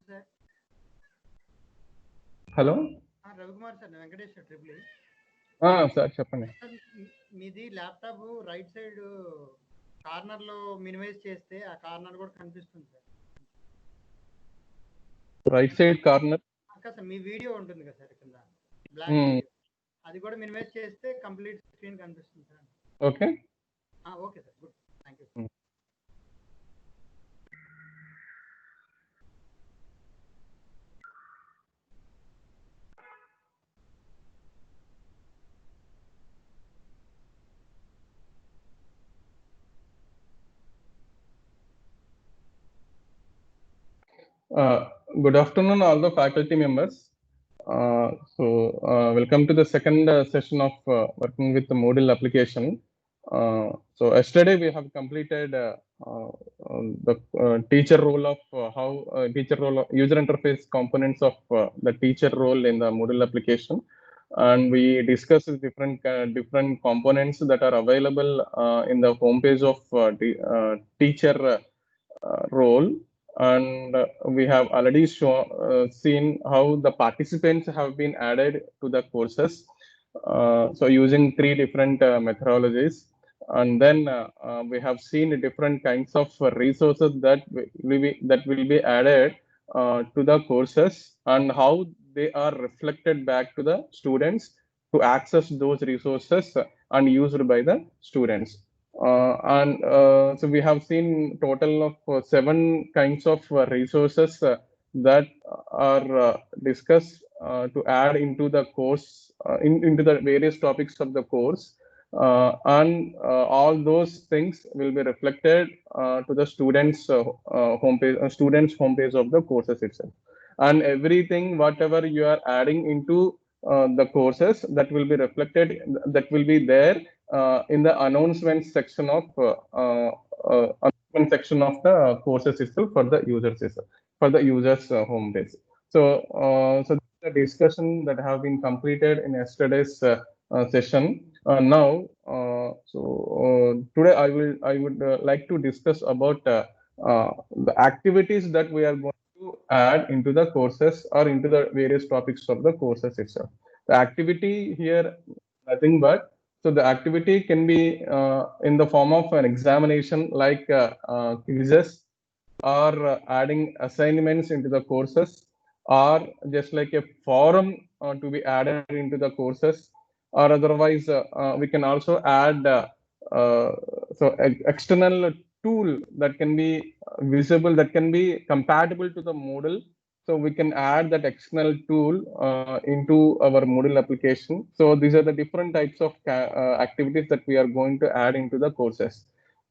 Sir hello Ravikumar sir Venkatesh triple sir చెప్పండి. మీది laptop right side corner లో మినిమైజ్ చేస్తే ఆ కార్నర్ కూడా కనిపిస్తుంది sir. Right side corner sir మీ వీడియో ఉంటుంది కదా సార్ కింద బ్లాక్ వీడియో, అది కూడా మినిమైజ్ చేస్తే కంప్లీట్ స్క్రీన్ కనిపిస్తుంది sir. Okay okay sir, good, thank you. Good afternoon, all the faculty members. Welcome to the second session of working with the Moodle application. So yesterday we have completed the teacher role of teacher role of user interface components of the teacher role in the Moodle application, and we discussed different components that are available in the homepage of teacher role. And we have already seen how the participants have been added to the courses, so using three different methodologies. And then we have seen different kinds of resources that will be added to the courses, and how they are reflected back to the students to access those resources and used by the students. So we have seen total of 7 kinds of resources that are discussed to add into the course, into the various topics of the course. And all those things will be reflected to the students' homepage of the courses itself. And everything, whatever you are adding into the courses, that will be reflected, that will be there in the announcement section of the courses itself for the users itself, for the users homepage. So the discussion that have been completed in yesterday's session. Now, today I would like to discuss about the activities that we are going to add into the courses or into the various topics of the courses itself. The activity here, nothing but, so the activity can be in the form of an examination, like quizzes, or adding assignments into the courses, or just like a forum to be added into the courses. Or otherwise, we can also add uh, external tool that can be visible, that can be compatible to the Moodle. So we can add that external tool into our Moodle application. So these are the different types of activities that we are going to add into the courses.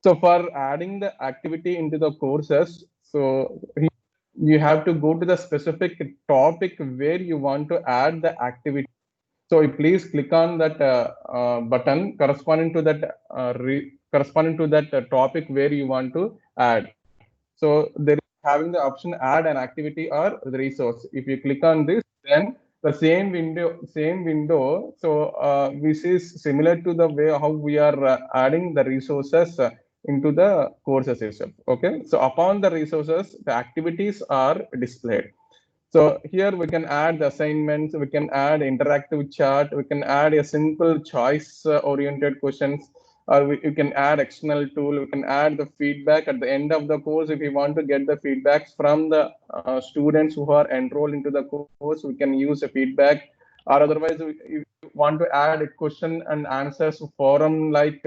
So for adding the activity into the courses, so you have to go to the specific topic where you want to add the activity. So you please click on that button corresponding to that topic where you want to add. So there is having the option add an activity or the resource. If you click on this, then the same window. So this is similar to the way how we are adding the resources into the courses itself. Okay. So upon the resources, the activities are displayed. So here we can add the assignments, we can add interactive chart, we can add a simple choice oriented questions, or you can add external tool, we can add the feedback at the end of the course. If you want to get the feedbacks from the students who are enrolled into the course, we can use a feedback. Or otherwise, if you want to add a question and answers forum like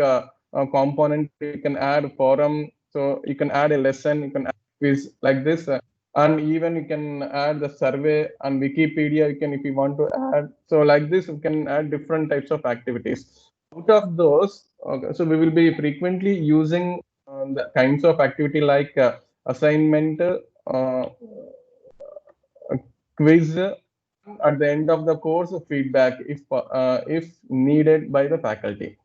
component, you can add forum. So you can add a lesson, you can add quiz like this. And even you can add the survey and Wikipedia, you can, if you want to add. So like this, you can add different types of activities. Out of those, okay, so we will be frequently using the kinds of activity like assignment, quiz, at the end of the course, feedback if needed by the faculty.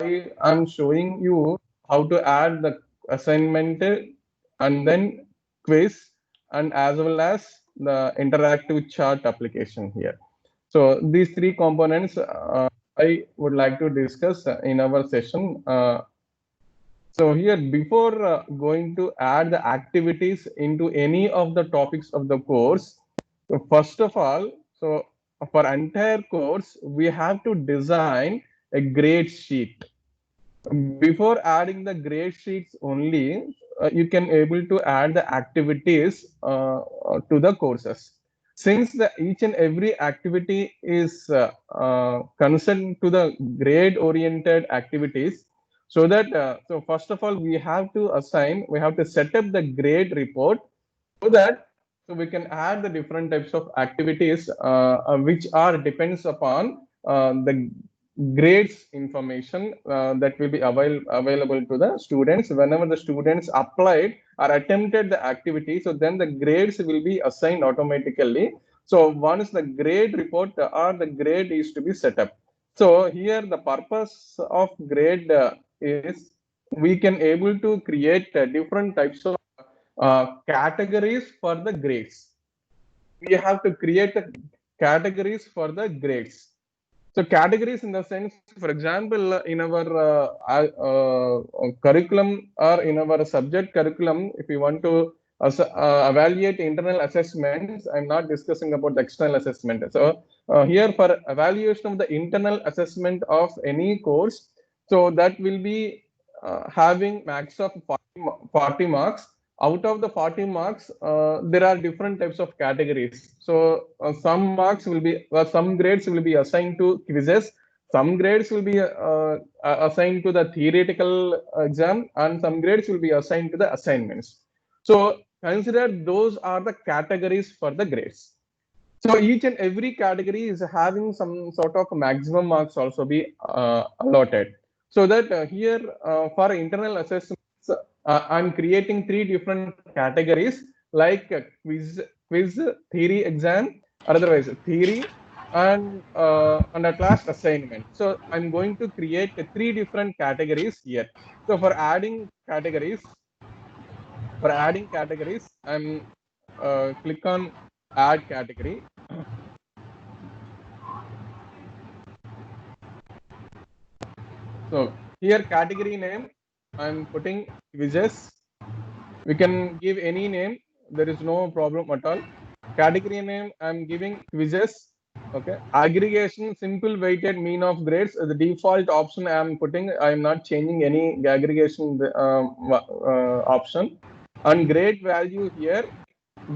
I am showing you how to add the assignment and then quiz, and as well as the interactive chart application here. So these three components I would like to discuss in our session. So here, before going to add the activities into any of the topics of the course, so first of all, so for entire course, we have to design a grade sheet. Before adding the grade sheets only, you can able to add the activities to the courses. Since each and every activity is concerned to the grade oriented activities, so that so first of all we have to set up the grade report, so that so we can add the different types of activities which are depends upon the grades information that will be available to the students whenever the students applied or attempted the activity. So then the grades will be assigned automatically. So once the grade report or the grade is to be set up. So here the purpose of grade is we can able to create different types of categories for the grades. We have to create the categories for the grades. So categories in the sense, for example, in our curriculum or in our subject curriculum, if you want to evaluate internal assessments, I'm not discussing about the external assessment. So here for evaluation of the internal assessment of any course, so that will be having max of 40 marks. Out of the 40 marks, there are different types of categories. So some grades will be assigned to quizzes, some grades will be assigned to the theoretical exam, and some grades will be assigned to the assignments. So consider those are the categories for the grades. So each and every category is having some sort of maximum marks also be allotted. So that here for internal assessments, I'm creating 3 different categories like quiz, theory exam, or otherwise theory, and at last assignment. So I'm going to create 3 different categories here. So for adding categories, I'm click on add category. So here category name, I'm putting quizzes. We can give any name. There is no problem at all. Category name, I'm giving quizzes. Okay. Aggregation, simple weighted mean of grades. The default option I'm putting, I'm not changing any aggregation option. And grade value here,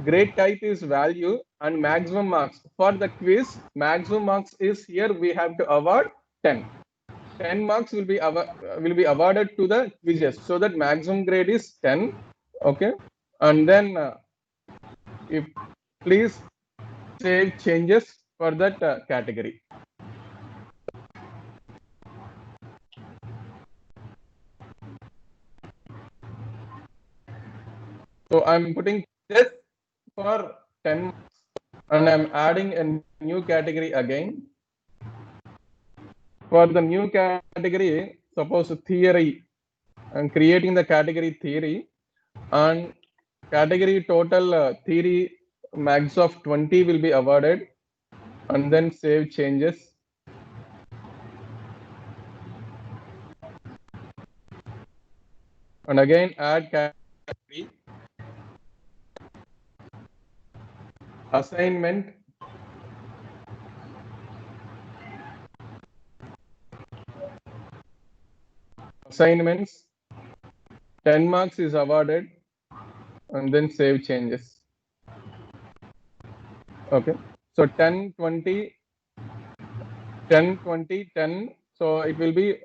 grade type is value and maximum marks. For the quiz, maximum marks is here we have to award 10. 10 marks will be awarded to the quizzes, so that maximum grade is 10. Okay, and then if please save changes for that category. So I'm putting this for 10 marks, and I'm adding a new category again. For the new category, suppose theory, I'm creating the category theory, and category total theory max of 20 will be awarded, and then save changes. And again add category. Assignment. Assignments. 10 marks is awarded, and then save changes. Okay. So 10, 20, 10, 20, 10. So it will be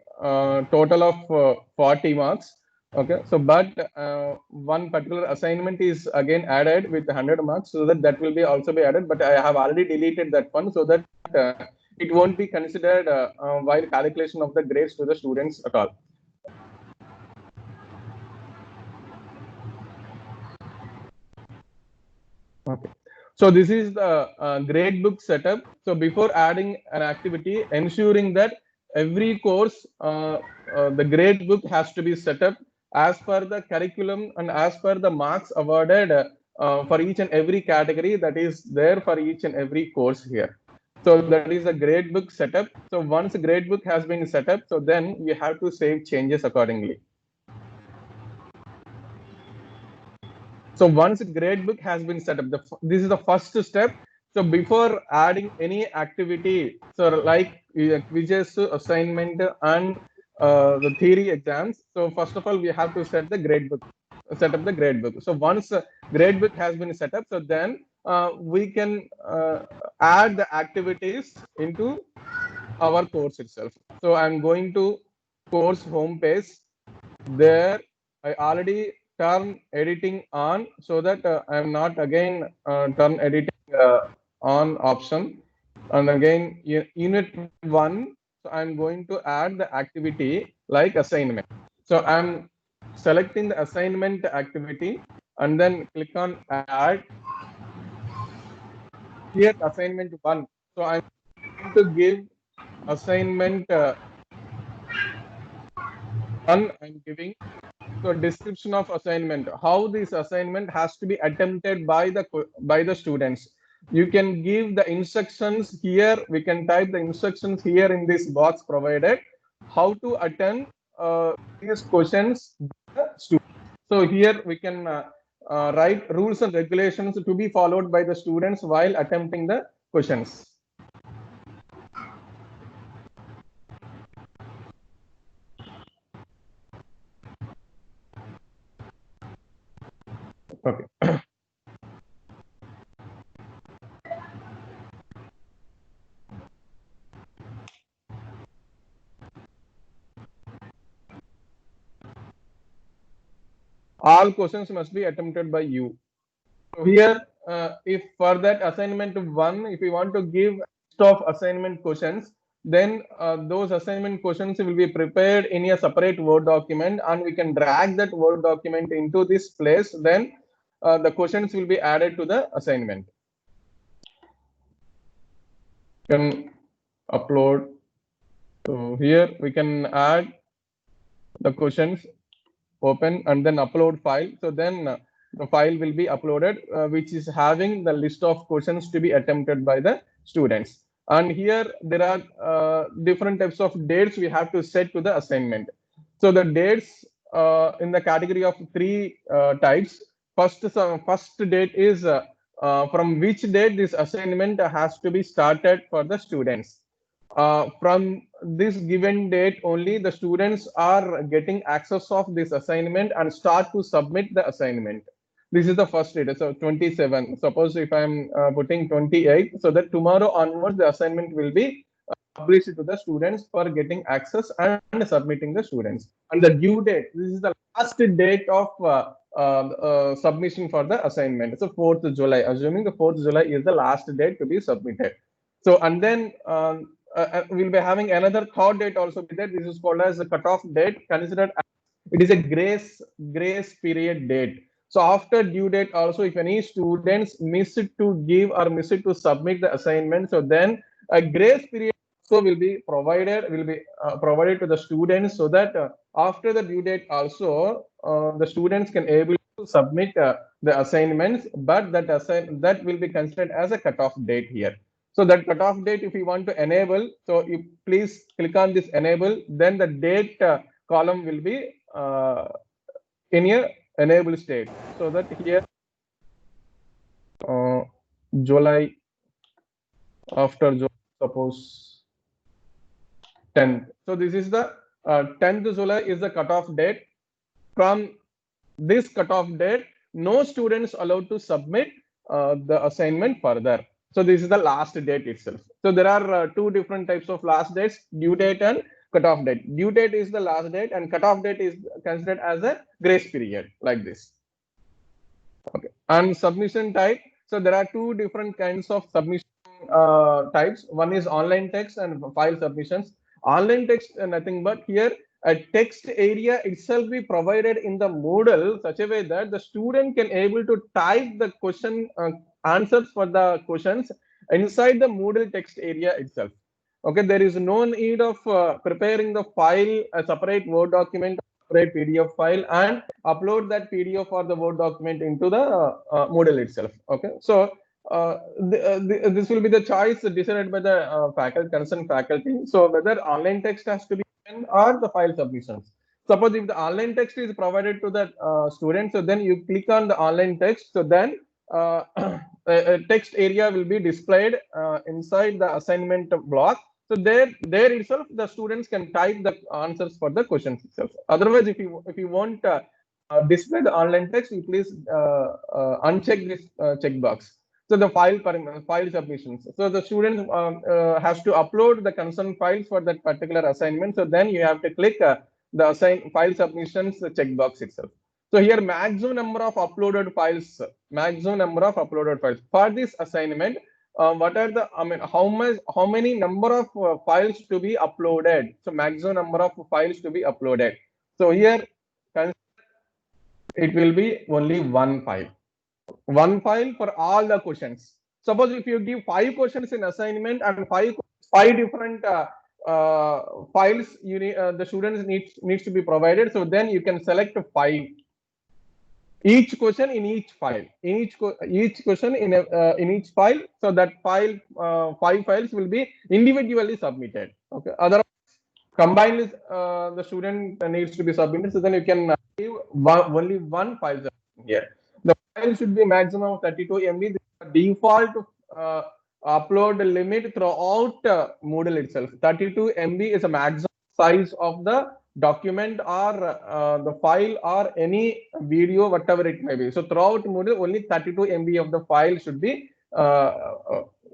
total of 40 marks. Okay. So but one particular assignment is again added with 100 marks, so that will be also be added. But I have already deleted that one, so that it won't be considered while calculation of the grades to the students at all. Okay. So this is the grade book setup. So before adding an activity, ensuring that every course, the grade book has to be set up as per the curriculum and as per the marks awarded for each and every category that is there for each and every course here. So that is a grade book setup. So once a grade book has been set up, so then you have to save changes accordingly. So once gradebook has been set up, this is the first step. So before adding any activity, so like quizzes, assignment, and the theory exams. So first of all, we have to set the gradebook, set up the gradebook. So once gradebook has been set up, so then we can add the activities into our course itself. So I'm going to course homepage. There I already turn editing on, so that I'm not again turn editing on option. And again unit 1, so I'm going to add the activity like assignment. So I'm selecting the assignment activity and then click on add. Here assignment 1, so I'm going to give assignment 1. I'm giving so description of assignment, how this assignment has to be attempted by the students. You can give the instructions here. We can type the instructions here in this box provided, how to attend these questions by the students. So here we can write rules and regulations to be followed by the students while attempting the questions. Okay. All questions must be attempted by you. So here, if for that assignment 1, if we want to give list of assignment questions, then those assignment questions will be prepared in a separate Word document, and we can drag that Word document into this place. Then the questions will be added to the assignment. You can upload. So here we can add the questions, open, and then upload file. So then the file will be uploaded, which is having the list of questions to be attempted by the students. And here there are different types of dates we have to set to the assignment. So the dates in the category of 3 types. First date is from which date this assignment has to be started for the students. From this given date only, the students are getting access of this assignment and start to submit the assignment. This is the first date. So 27. Suppose if I'm putting 28, so that tomorrow onwards the assignment will be published to the students for getting access and submitting the students. And the due date, this is the last date of submission for the assignment. So 4th July, assuming the 4th July is the last date to be submitted. So, and then we'll be having another third date also be there. This is called as the cutoff date, considered as, it is a grace period date. So after due date also, if any students miss it to give or miss it to submit the assignment, so then a grace period also will be provided to the students, so that after the due date also the students can able to submit the assignments, but that will be considered as a cutoff date here. So that cutoff date, if you want to enable, so you please click on this enable, then the date column will be in a enable state. So that here July, after July, suppose 10th. So this is the 10th July is the cutoff date. From this cutoff date, no students allowed to submit the assignment further. So this is the last date itself. So there are 2 different types of last dates: due date and cutoff date. Due date is the last date, and cutoff date is considered as a grace period, like this. Okay. And submission type. So there are 2 different kinds of submission types. One is online text and file submissions. Online text, nothing but here a text area itself be provided in the Moodle such a way that the student can able to type the question answers for the questions inside the Moodle text area itself. Okay, there is no need of preparing the file, a separate Word document, separate PDF file, and upload that PDF or the Word document into the Moodle itself. Okay, so this will be the choice decided by the concerned faculty. So whether online text has to be done or the file submissions. Suppose if the online text is provided to the student, so then you click on the online text. So then a text area will be displayed inside the assignment block. So there itself, the students can type the answers for the questions itself. Otherwise, if you want display the online text, you please uncheck this checkbox. So the file submissions. So the student has to upload the concerned files for that particular assignment. So then you have to click the assign file submissions checkbox itself. So here maximum number of uploaded files, for this assignment. What are the, I mean, how many number of files to be uploaded? So maximum number of files to be uploaded. So here it will be only one file for all the questions. Suppose if you give 5 questions in assignment and five different files the students needs to be provided, so then you can select 5, each question in each file, each question in each file. So that 5 files will be individually submitted. Okay, otherwise combined the student needs to be submitted, so then you can give only one file here. The file should be maximum of 32 MB. The default upload limit throughout Moodle itself. 32 MB is a maximum size of the document or the file or any video, whatever it may be. So throughout Moodle, only 32 MB of the file should be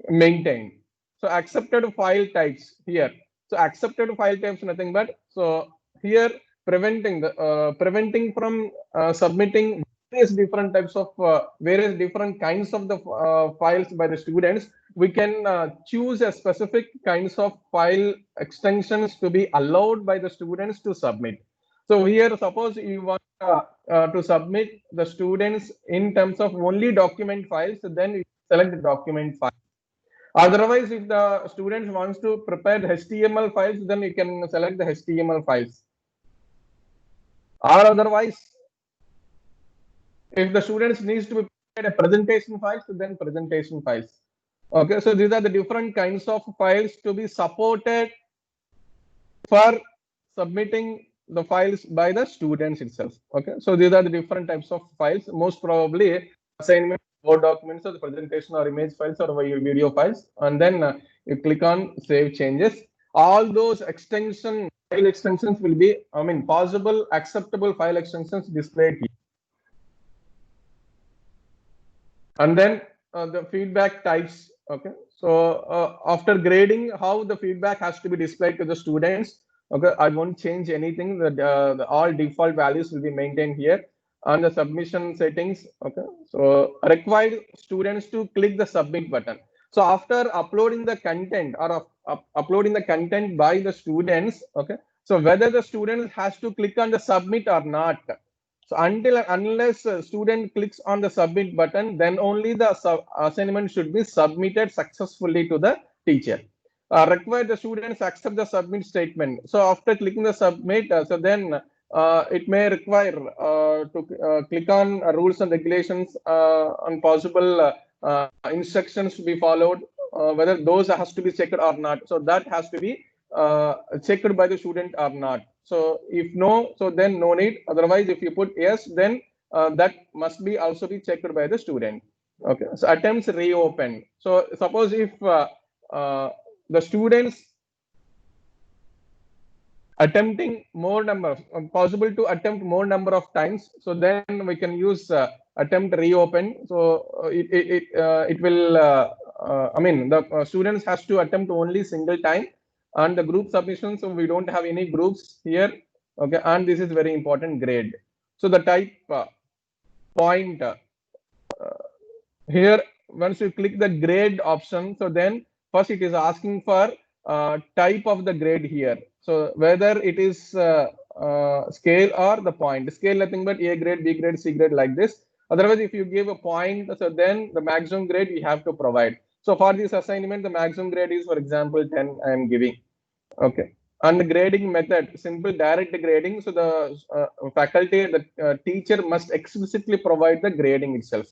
maintained. So accepted file types here. So accepted file types nothing but, so here preventing from submitting various different types of various different kinds of the files by the students. We can choose a specific kinds of file extensions to be allowed by the students to submit. So here, suppose you want to submit the students in terms of only document files, so then you select the document file. Otherwise, if the students wants to prepare the HTML files, then you can select the HTML files. Or otherwise, if the students needs to prepare a presentation files, then presentation files. Okay, so these are the different kinds of files to be supported for submitting the files by the students itself. Okay, so these are the different types of files. Most probably assignment, Word documents, or the presentation, or image files, or video files, and then you click on save changes. All those file extensions will be, I mean, possible acceptable file extensions displayed here. And then the feedback types. Okay, so after grading, how the feedback has to be displayed to the students. Okay, I won't change anything. All default values will be maintained here. On the submission settings. Okay, so required students to click the submit button. So after uploading the content or uploading the content by the students, okay, so whether the student has to click on the submit or not. So unless a student clicks on the submit button, then only the assignment should be submitted successfully to the teacher. Require the students accept the submit statement. So after clicking the submit, so then it may require to click on rules and regulations on possible instructions to be followed, whether those has to be checked or not. So that has to be checked by the student or not. So if no, so then no need. Otherwise, if you put yes, then that must be also be checked by the student. Okay. So attempts reopen. So suppose if the students attempting more number, possible to attempt more number of times, so then we can use attempt reopen. So it will I mean, the students has to attempt only single time. And the group submission, so we don't have any groups here. Okay, and this is very important, grade. So the type point here, once you click the grade option, so then first it is asking for type of the grade here. So whether it is scale or the point. Scale nothing but A grade, B grade, C grade, like this. Otherwise, if you give a point, so then the maximum grade we have to provide. So for this assignment, the maximum grade is, for example, 10 I am giving. Okay. And the grading method, simple direct grading. So the faculty, the teacher must explicitly provide the grading itself.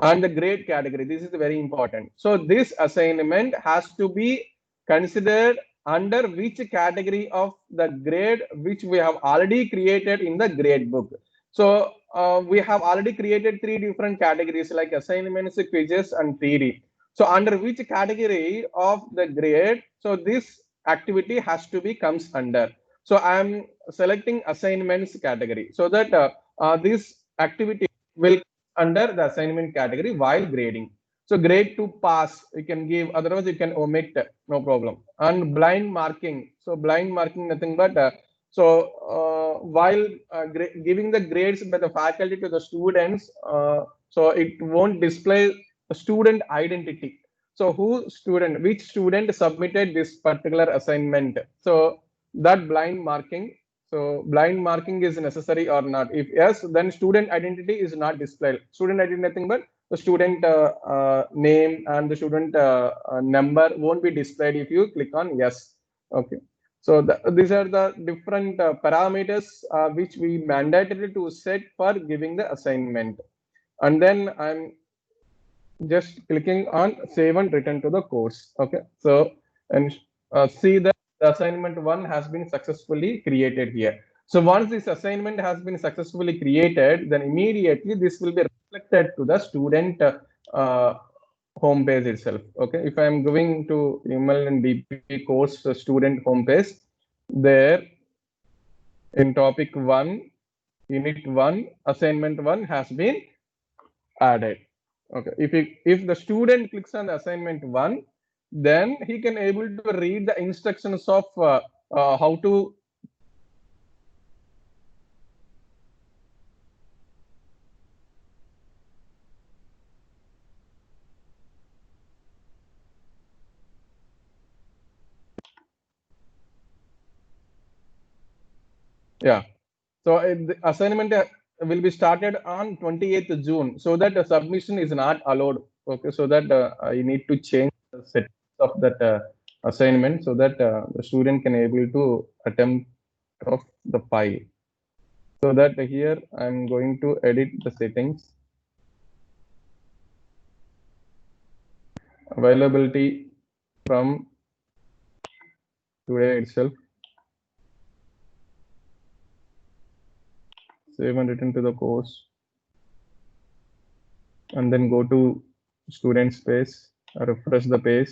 And the grade category, this is very important. So this assignment has to be considered under which category of the grade which we have already created in the grade book. So we have already created 3 different categories like assignments, quizzes, and theory. So under which category of the grade, so this activity has to be comes under. So I am selecting assignments category so that this activity will under the assignment category while grading. So grade to pass, you can give, otherwise you can omit, no problem. And blind marking. So blind marking, nothing but while giving the grades by the faculty to the students, so it won't display the student identity. So which student submitted this particular assignment? So that blind marking. So blind marking is necessary or not? If yes, then student identity is not displayed. Student identity nothing but the student name and the student number won't be displayed if you click on yes. Okay. So these are the different parameters which we mandated to set for giving the assignment. And then I'm just clicking on save and return to the course. Okay. So and see that the assignment 1 has been successfully created here. So once this assignment has been successfully created, then immediately this will be reflected to the student home page itself. Okay. If I am going to ML and DP course student home page, there in topic 1, unit 1, assignment 1 has been added. Okay. If the student clicks on the assignment 1, then he can able to read the instructions of how to yeah. So the assignment will be started on 28th June, so that the submission is not allowed. Okay. So that I need to change the settings of that assignment so that the student can able to attempt of the file. So that here I'm going to edit the settings. Availability from today itself. Save and return to the course. And then go to student space, refresh the page.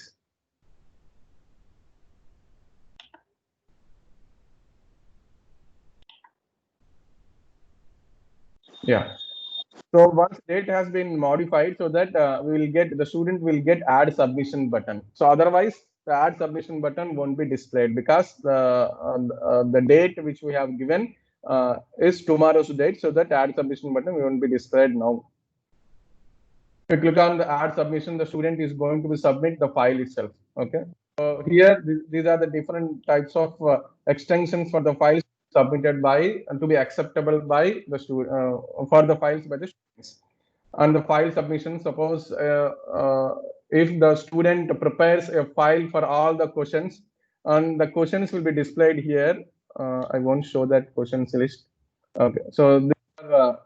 Yeah. So once date has been modified, so that we will get the student will get add submission button. So otherwise, the add submission button won't be displayed because the date which we have given is tomorrow's date. So that add submission button won't be displayed now. If you click on the add submission, the student is going to be submit the file itself. Okay. So here, these are the different types of extensions for the files submitted by and to be acceptable by the student for the files by the students. And the file submission, suppose if the student prepares a file for all the questions, and the questions will be displayed here. I won't show that questions list. Okay. So these are,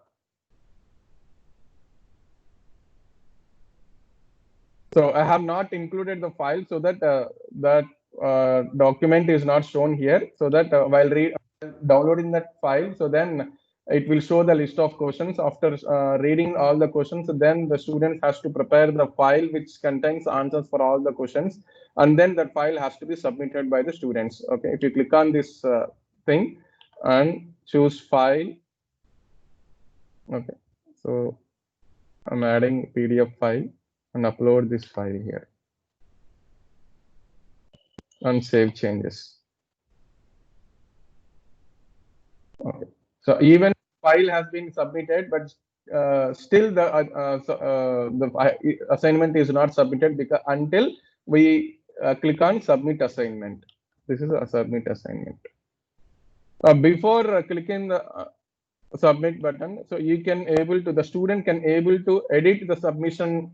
so I have not included the file so that that document is not shown here. So that while downloading that file, so then it will show the list of questions. After reading all the questions, then the student has to prepare the file which contains answers for all the questions, and then that file has to be submitted by the students. Okay. If you click on this thing and choose file. Okay. So I'm adding PDF file and upload this file here and save changes. Okay. So even file has been submitted, but still the assignment is not submitted because until we click on submit assignment. This is a submit assignment. Before clicking the submit button, so you can able to, the student can able to edit the submission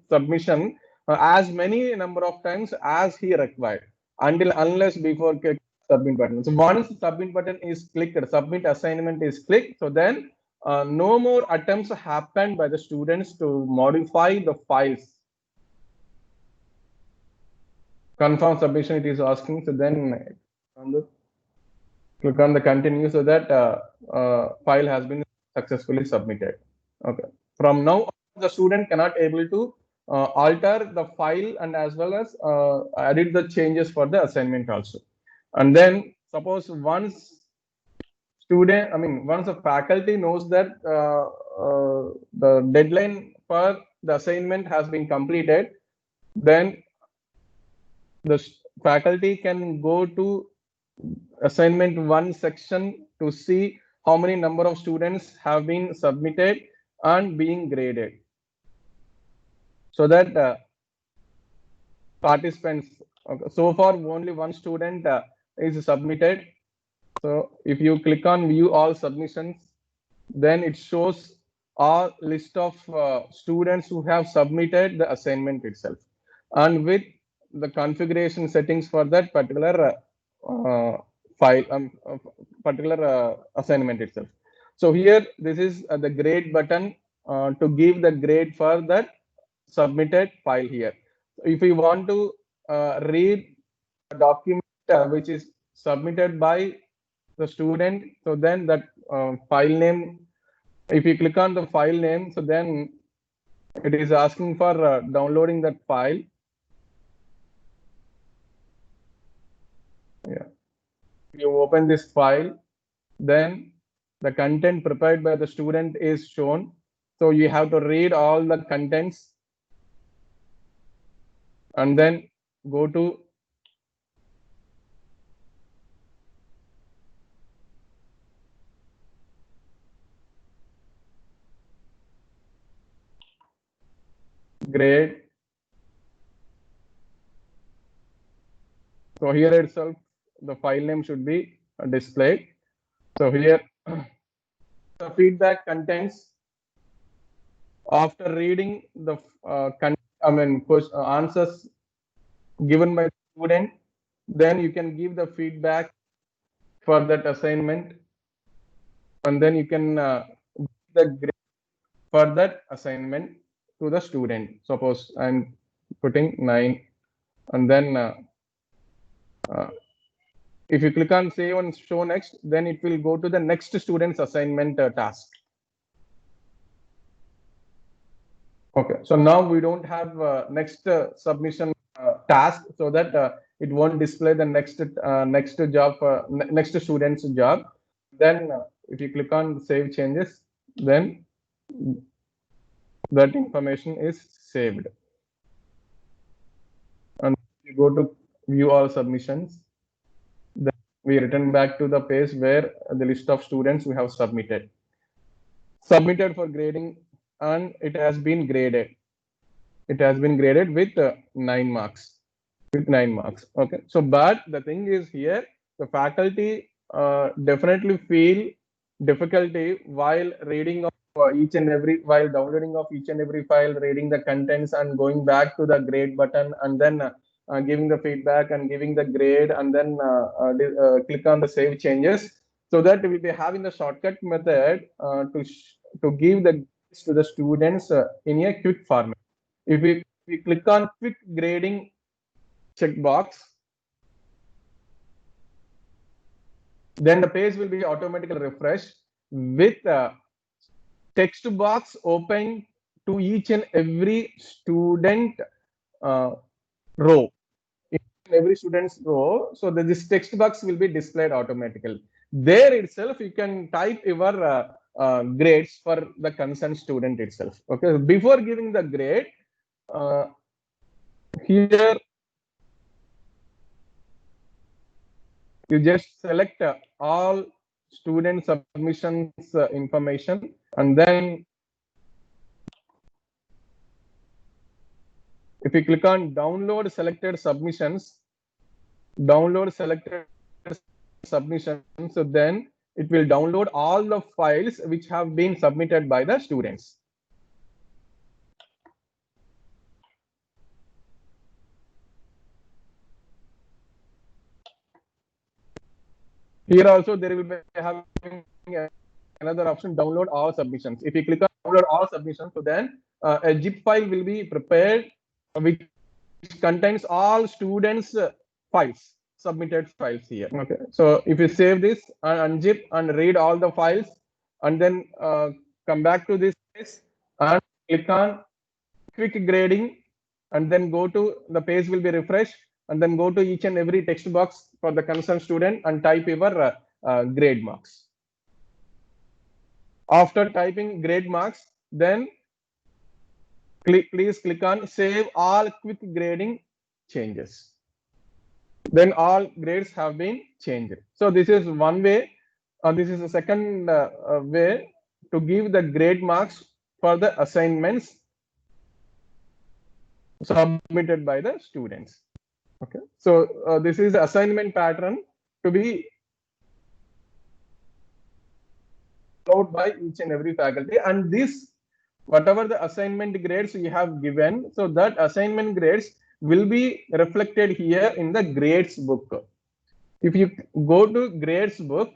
as many number of times as he required unless before click submit button. So once submit button is clicked, submit assignment is clicked, so then no more attempts happen by the students to modify the files. Confirm submission it is asking, so then click on the continue, so that file has been successfully submitted. Okay. From now on, the student cannot able to alter the file and as well as edit the changes for the assignment also. And then suppose once once the faculty knows that the deadline for the assignment has been completed, then the faculty can go to assignment 1 section to see how many number of students have been submitted and being graded, so that participants, okay, so far only one student is submitted. So if you click on view all submissions, then it shows a list of students who have submitted the assignment itself, and with the configuration settings for that particular file, particular assignment itself. So here, this is the grade button to give the grade for that submitted file here. If you want to read a document which is submitted by the student, so then that file name, if you click on the file name, so then it is asking for downloading that file. Yeah. You open this file, then the content prepared by the student is shown. So you have to read all the contents and then go to grade. So here itself, the file name should be displayed. So here, the feedback contents. After reading the answers given by the student, then you can give the feedback for that assignment, and then you can give the grade for that assignment to the student. Suppose I'm putting 9, and then if you click on save and show next, then it will go to the next student's assignment task. Okay, so now we don't have next submission task, so that it won't display the next job for next student's job. Then if you click on save changes, then that information is saved. And you go to view all submissions, then we return back to the page where the list of students we have submitted for grading, and it has been graded. It has been graded with 9 marks. Okay. So, but the thing is here, the faculty definitely feel difficulty while reading of while downloading of each and every file, reading the contents and going back to the grade button, and then giving the feedback and giving the grade, and then click on the save changes, so that we will be having the shortcut method to give the grades to the students in a quick format. If we click on quick grading checkbox, then the page will be automatically refreshed with text box open to each and every student row. In every student's row, so that this text box will be displayed automatically. There itself, you can type your grades for the concerned student itself. Okay, before giving the grade, here you just select all student submissions information, and then if you click on download selected submissions, so then it will download all the files which have been submitted by the students. Here also there will be having another option, download all submissions. If you click on download all submissions, so then a zip file will be prepared which contains all students files submitted files here. Okay, so if you save this and unzip and read all the files, and then come back to this page and click on quick grading, and then go to the page will be refreshed, and then go to each and every text box for the concerned student and type your grade marks. After typing grade marks, then please click on save all quick grading changes. Then all grades have been changed. So this is one way. This is the second way to give the grade marks for the assignments submitted by the students. Okay, so this is the assignment pattern to be followed by each and every faculty, and this whatever the assignment grades you have given, so that assignment grades will be reflected here in the grades book. If you go to grades book,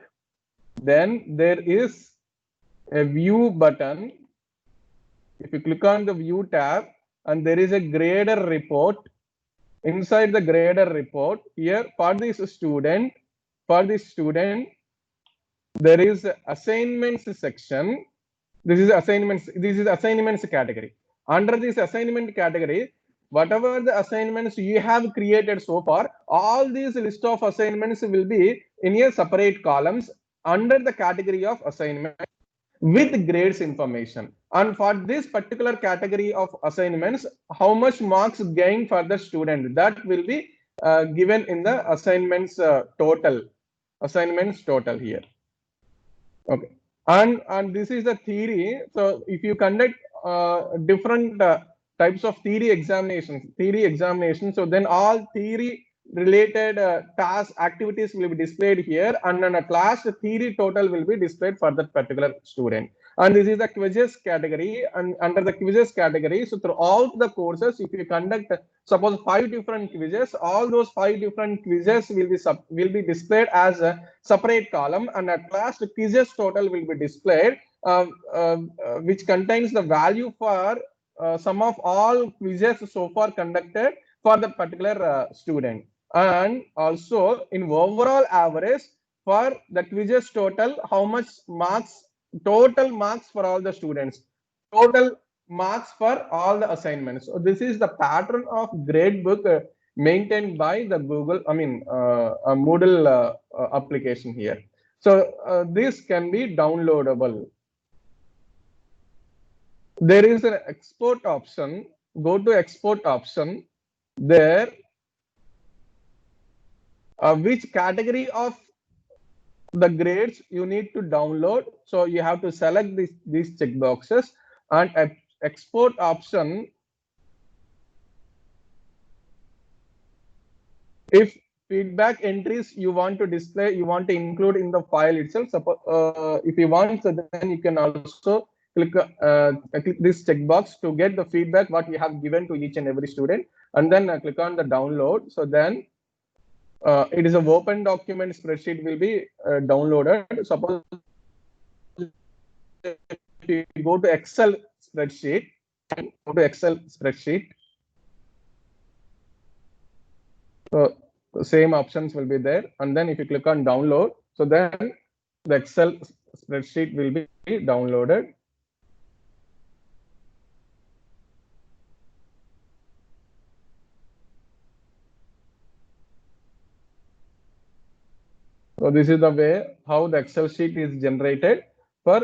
then there is a view button. If you click on the view tab, and there is a grader report. Inside the grader report, here for this student, there is assignments section. This is assignments category. Under this assignment category, whatever the assignments you have created so far, all these list of assignments will be in a separate columns under the category of assignment with grades information. And for this particular category of assignments, how much marks gained for the student, that will be given in the assignments total here. Okay, and this is the theory. So if you conduct different types of theory examinations, so then all theory related task activities will be displayed here, and then at last theory total will be displayed for that particular student. And this is the quizzes category, and under the quizzes category, so throughout the courses, if you conduct suppose 5 different quizzes, all those 5 different quizzes will be displayed as a separate column, and at last quizzes total will be displayed, which contains the value for sum of all quizzes so far conducted for the particular student, and also in overall average for the quizzes total, how much marks, total marks for all the students, total marks for all the assignments. So this is the pattern of grade book maintained by the Google, Moodle application here. So this can be downloadable. There is an export option. Go to export option. There, which category of the grades you need to download. So you have to select these check boxes, and export option. If feedback entries you want to display, you want to include in the file itself. If you want, so then you can also click this checkbox to get the feedback what you have given to each and every student, and then click on the download. So then it is an open document spreadsheet will be downloaded. Suppose if you go to Excel spreadsheet, so the same options will be there, and then if you click on download, so then the Excel spreadsheet will be downloaded. So this is the way how the Excel sheet is generated for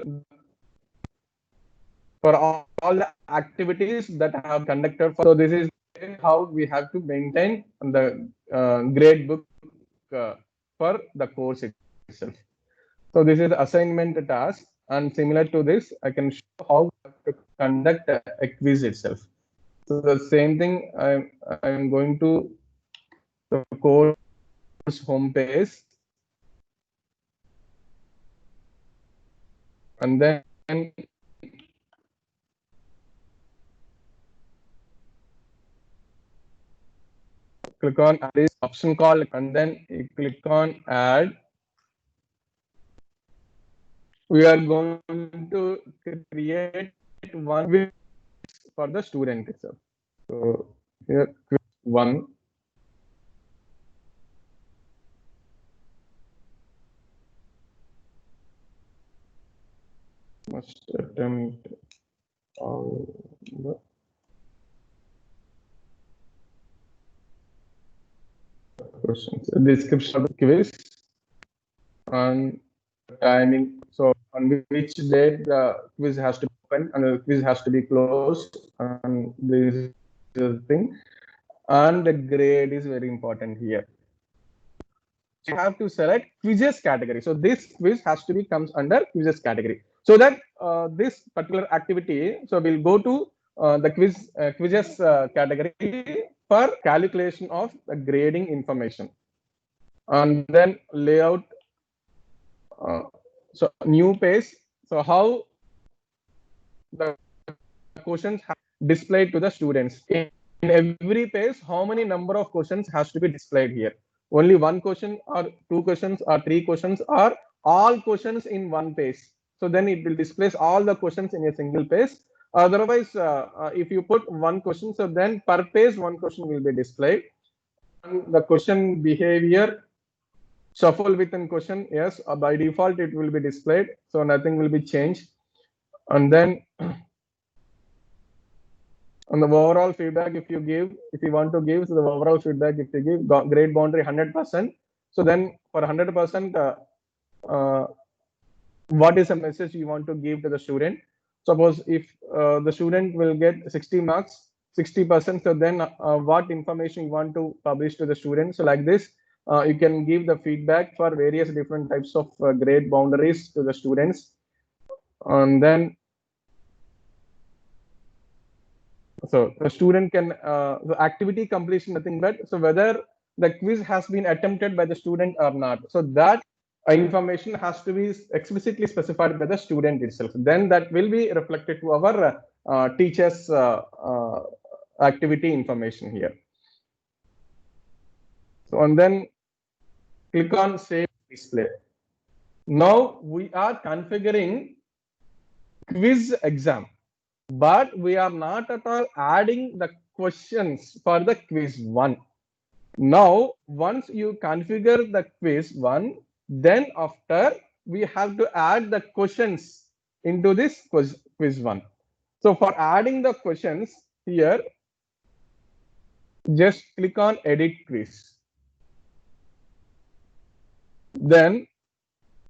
all the activities that have conducted. So this is how we have to maintain the grade book for the course itself. So this is the assignment task, and similar to this, I can show how to conduct a quiz itself. So the same thing, I'm going to the course homepage, and then click on this option called, and then you click on add. We are going to create one for the student itself. So here, quiz 1. So this is the quiz 1. So this is the quiz 1 for the student. So here, quiz 1. So here, quiz 1 add. We are going to create one for the student itself. So here, quiz 1 for the student itself. So here, quiz 1 one. Must attempt all the questions. Description of the quiz and timing. So on which date the quiz has to be open and the quiz has to be closed, and this is the thing. And the grade is very important here. You have to select quizzes category. So this quiz has to be comes under quizzes category. So that this particular activity, so we'll go to the quizzes category for calculation of the grading information, and then layout. So new page. So how the questions have displayed to the students in every page, how many number of questions has to be displayed here? Only one question or two questions or three questions or all questions in one page? So then it will displays all the questions in a single page. Otherwise, if you put one question, so then per page one question will be displayed. And the question behavior, shuffle within question, yes, by default it will be displayed, so nothing will be changed. And then on the overall feedback, if you want to give, so the overall feedback, if you give grade boundary 100%, so then for 100%, what is a message you want to give to the student? Suppose if the student will get 60 marks, 60%, so then what information you want to publish to the student? So like this, you can give the feedback for various different types of grade boundaries to the students. And then so the student can the activity completion, nothing but so whether the quiz has been attempted by the student or not. So that information has to be explicitly specified by the student itself. Then that will be reflected to our teachers activity information here. So and then click on save display. Now we are configuring quiz exam, but we are not at all adding the questions for the quiz 1. Now, once you configure the quiz 1, then after we have to add the questions into this quiz 1. So for adding the questions here, just click on edit quiz. Then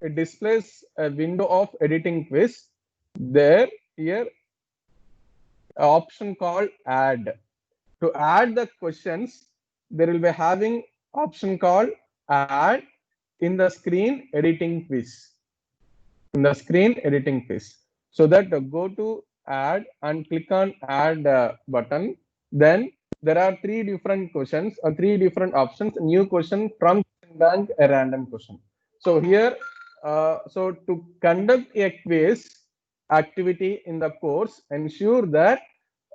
it displays a window of editing quiz. There, here, option called add. To add the questions, there will be having option called add in the screen editing quiz. In the screen editing quiz. So that go to add and click on add button. Then there are three different questions or three different options. New question from bank, a random question. So here, so to conduct a quiz activity in the course, ensure that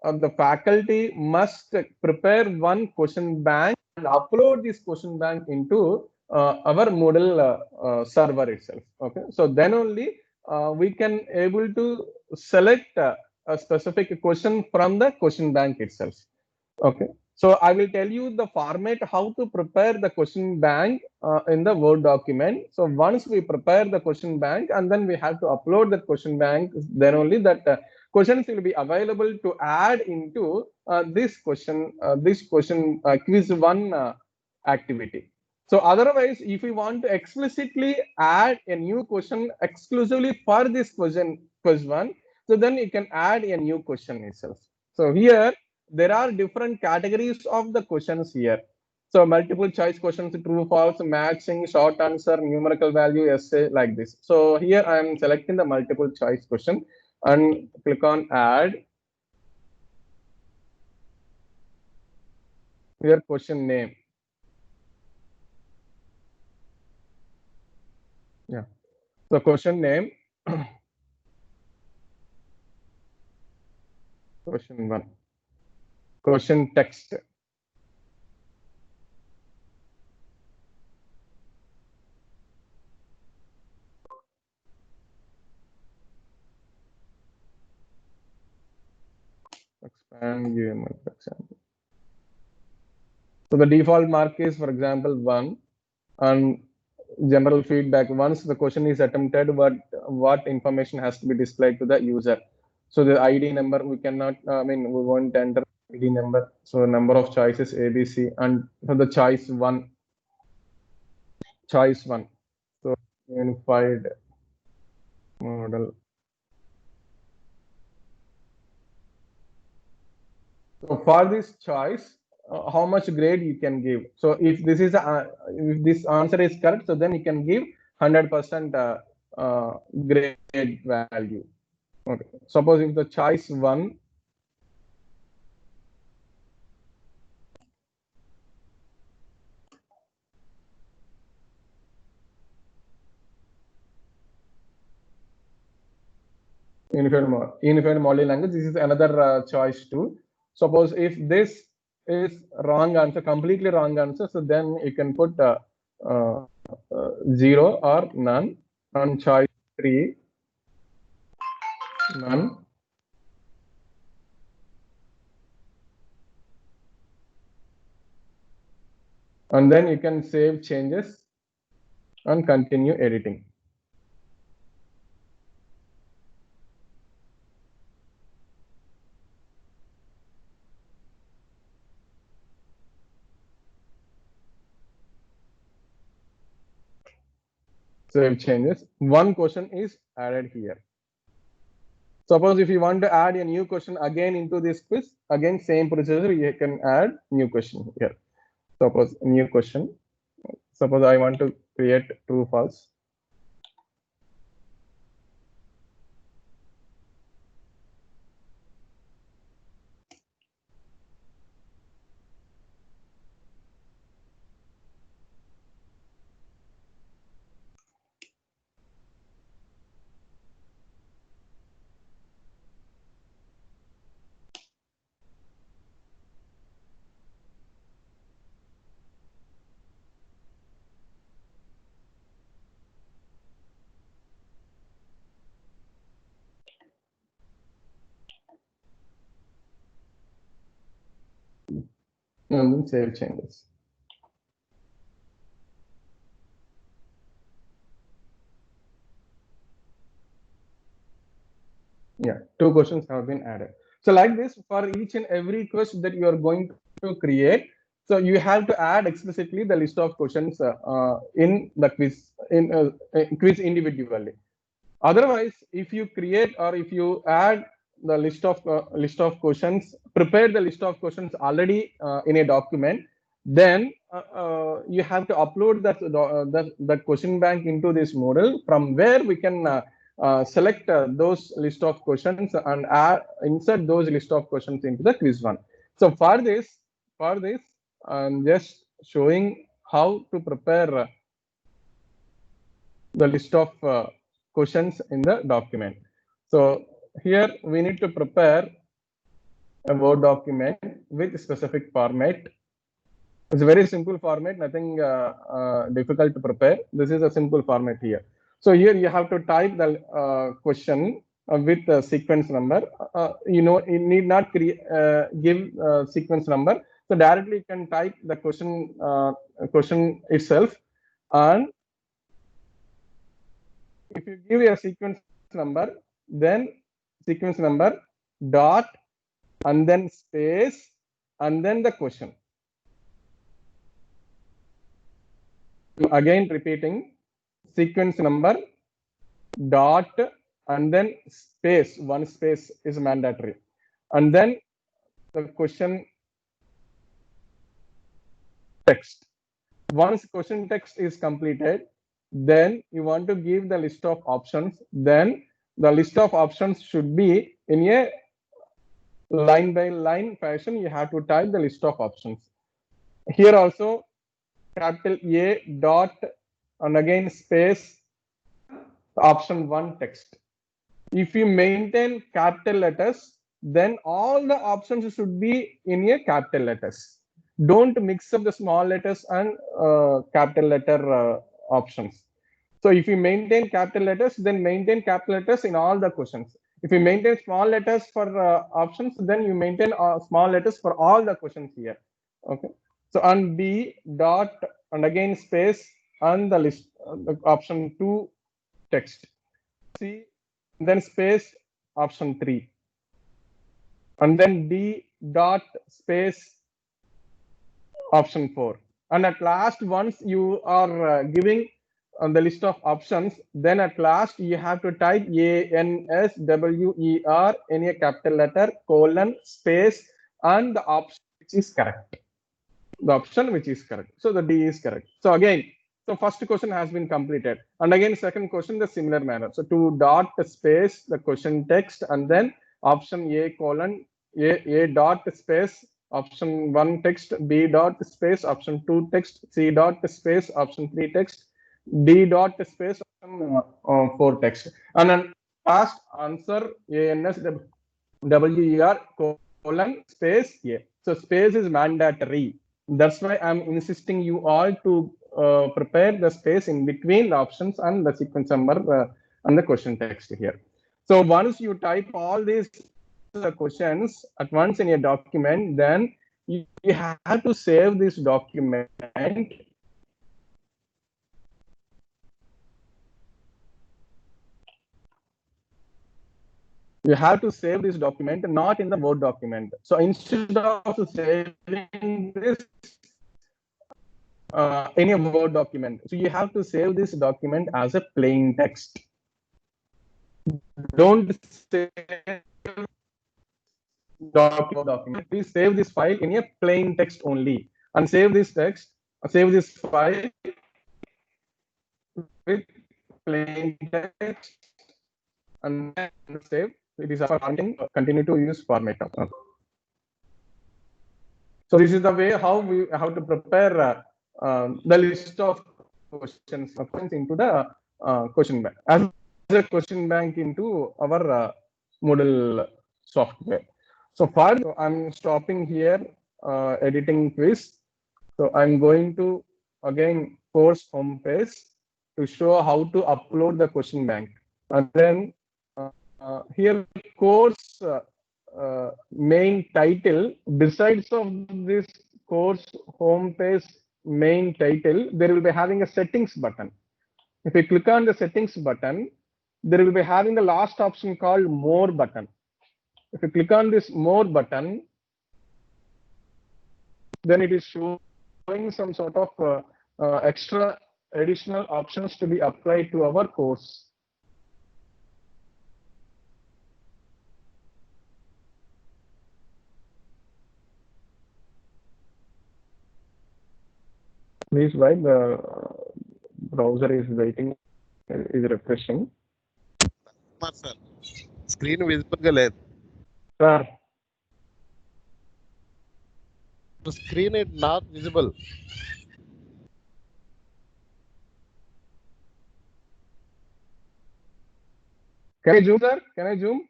the faculty must prepare one question bank and upload this question bank into our Moodle server itself. Okay, so then only we can able to select a specific question from the question bank itself. Okay, so I will tell you the format how to prepare the question bank in the Word document. So once we prepare the question bank and then we have to upload that question bank, then only that questions will be available to add into this question quiz 1 activity. So otherwise, if we want to explicitly add a new question exclusively for this quiz 1, so then you can add a new question itself. So here there are different categories of the questions here. So multiple choice questions, true, false, matching, short answer, numerical value, essay, like this. So here I am selecting the multiple choice question and click on add. Here question name. Yeah. So question name. Question 1. Question text. Expand UML, for example. So the default mark is, for example, 1, and general feedback. Once the question is attempted, what information has to be displayed to the user? So the ID number, we cannot, we won't enter ID number. So number of choices A, B, C, and for the choice one. So unified model. So for this choice, how much grade you can give? So if this is if this answer is correct, so then you can give 100% grade value. Okay. Suppose if the choice one, unified modeling language, this is another choice too. Suppose if this is wrong answer, completely wrong answer, so then you can put 0 or none. On choice 3, none. And then you can save changes and continue editing. Save changes. One question is added here. Suppose if you want to add a new question again into this quiz, again same procedure, you can add new question here. Suppose new question. Suppose I want to create true false. And then save changes. Yeah, 2 questions have been added. So like this, for each and every question that you are going to create, so you have to add explicitly the list of questions in the quiz, in quiz individually. Otherwise, if you create or if you add the list of questions, prepare the list of questions already in a document, then you have to upload that question bank into this model, from where we can select those list of questions and insert those list of questions into the quiz one. So for this, I'm just showing how to prepare the list of questions in the document. So here we need to prepare a Word document with specific format. It's a very simple format, nothing difficult to prepare. This is a simple format here. So here you have to type the question with the sequence number. You need not give sequence number. So directly you can type the question itself, and if you give a sequence number, then sequence number dot and then space and then the question. Again repeating, sequence number dot and then space, one space is mandatory, and then the question text. Once question text is completed, then you want to give the list of options. Then the list of options should be in a line by line fashion. You have to type the list of options. Here also capital A dot and again space option 1 text. If you maintain capital letters, then all the options should be in a capital letters. Don't mix up the small letters and capital letter options. So if you maintain capital letters, then maintain capital letters in all the questions. If you maintain small letters for options, then you maintain small letters for all the questions here. Okay. So on B dot and again space and the list the option 2 text, C, then space option 3, and then D dot space option 4. And at last, once you are giving the list of options, then at last you have to type ANSWER in a capital letter, colon, space, and the option which is correct. The option which is correct. So the D is correct. So again, so first question has been completed. And again, second question, the similar manner. So 2 dot space, the question text, and then option A colon, A dot space, option 1 text, B dot space, option 2 text, C dot space, option 3 text, D dot space, option 4 text. And then last answer ANSWER colon space A. So space is mandatory. That's why I'm insisting you all to prepare the space in between the options and the sequence number and the question text here. So once you type all these questions at once in a document, then you have to save this document. You have to save this document, not in the Word document. So instead of saving this in a Word document, so you have to save this document as a plain text. Don't save document. Please save this file in a plain text only, and save this text, save this file with plain text, and then save. It is a formatting. Continue to use format. So this is the way how we have to prepare the list of questions into the question bank as a question bank into our Moodle software. So far, I'm stopping here editing quiz. So I'm going to again course homepage to show how to upload the question bank, and then here course main title. Besides of this course homepage main title, there will be having a settings button. If you click on the settings button, there will be having the last option called more button. If you click on this more button, then it is showing some sort of extra additional options to be applied to our course. Please wait, the browser is waiting, is refreshing. Sir, screen visible ga లేదు. Sir, The screen is not visible. can I zoom, sir? Can I zoom?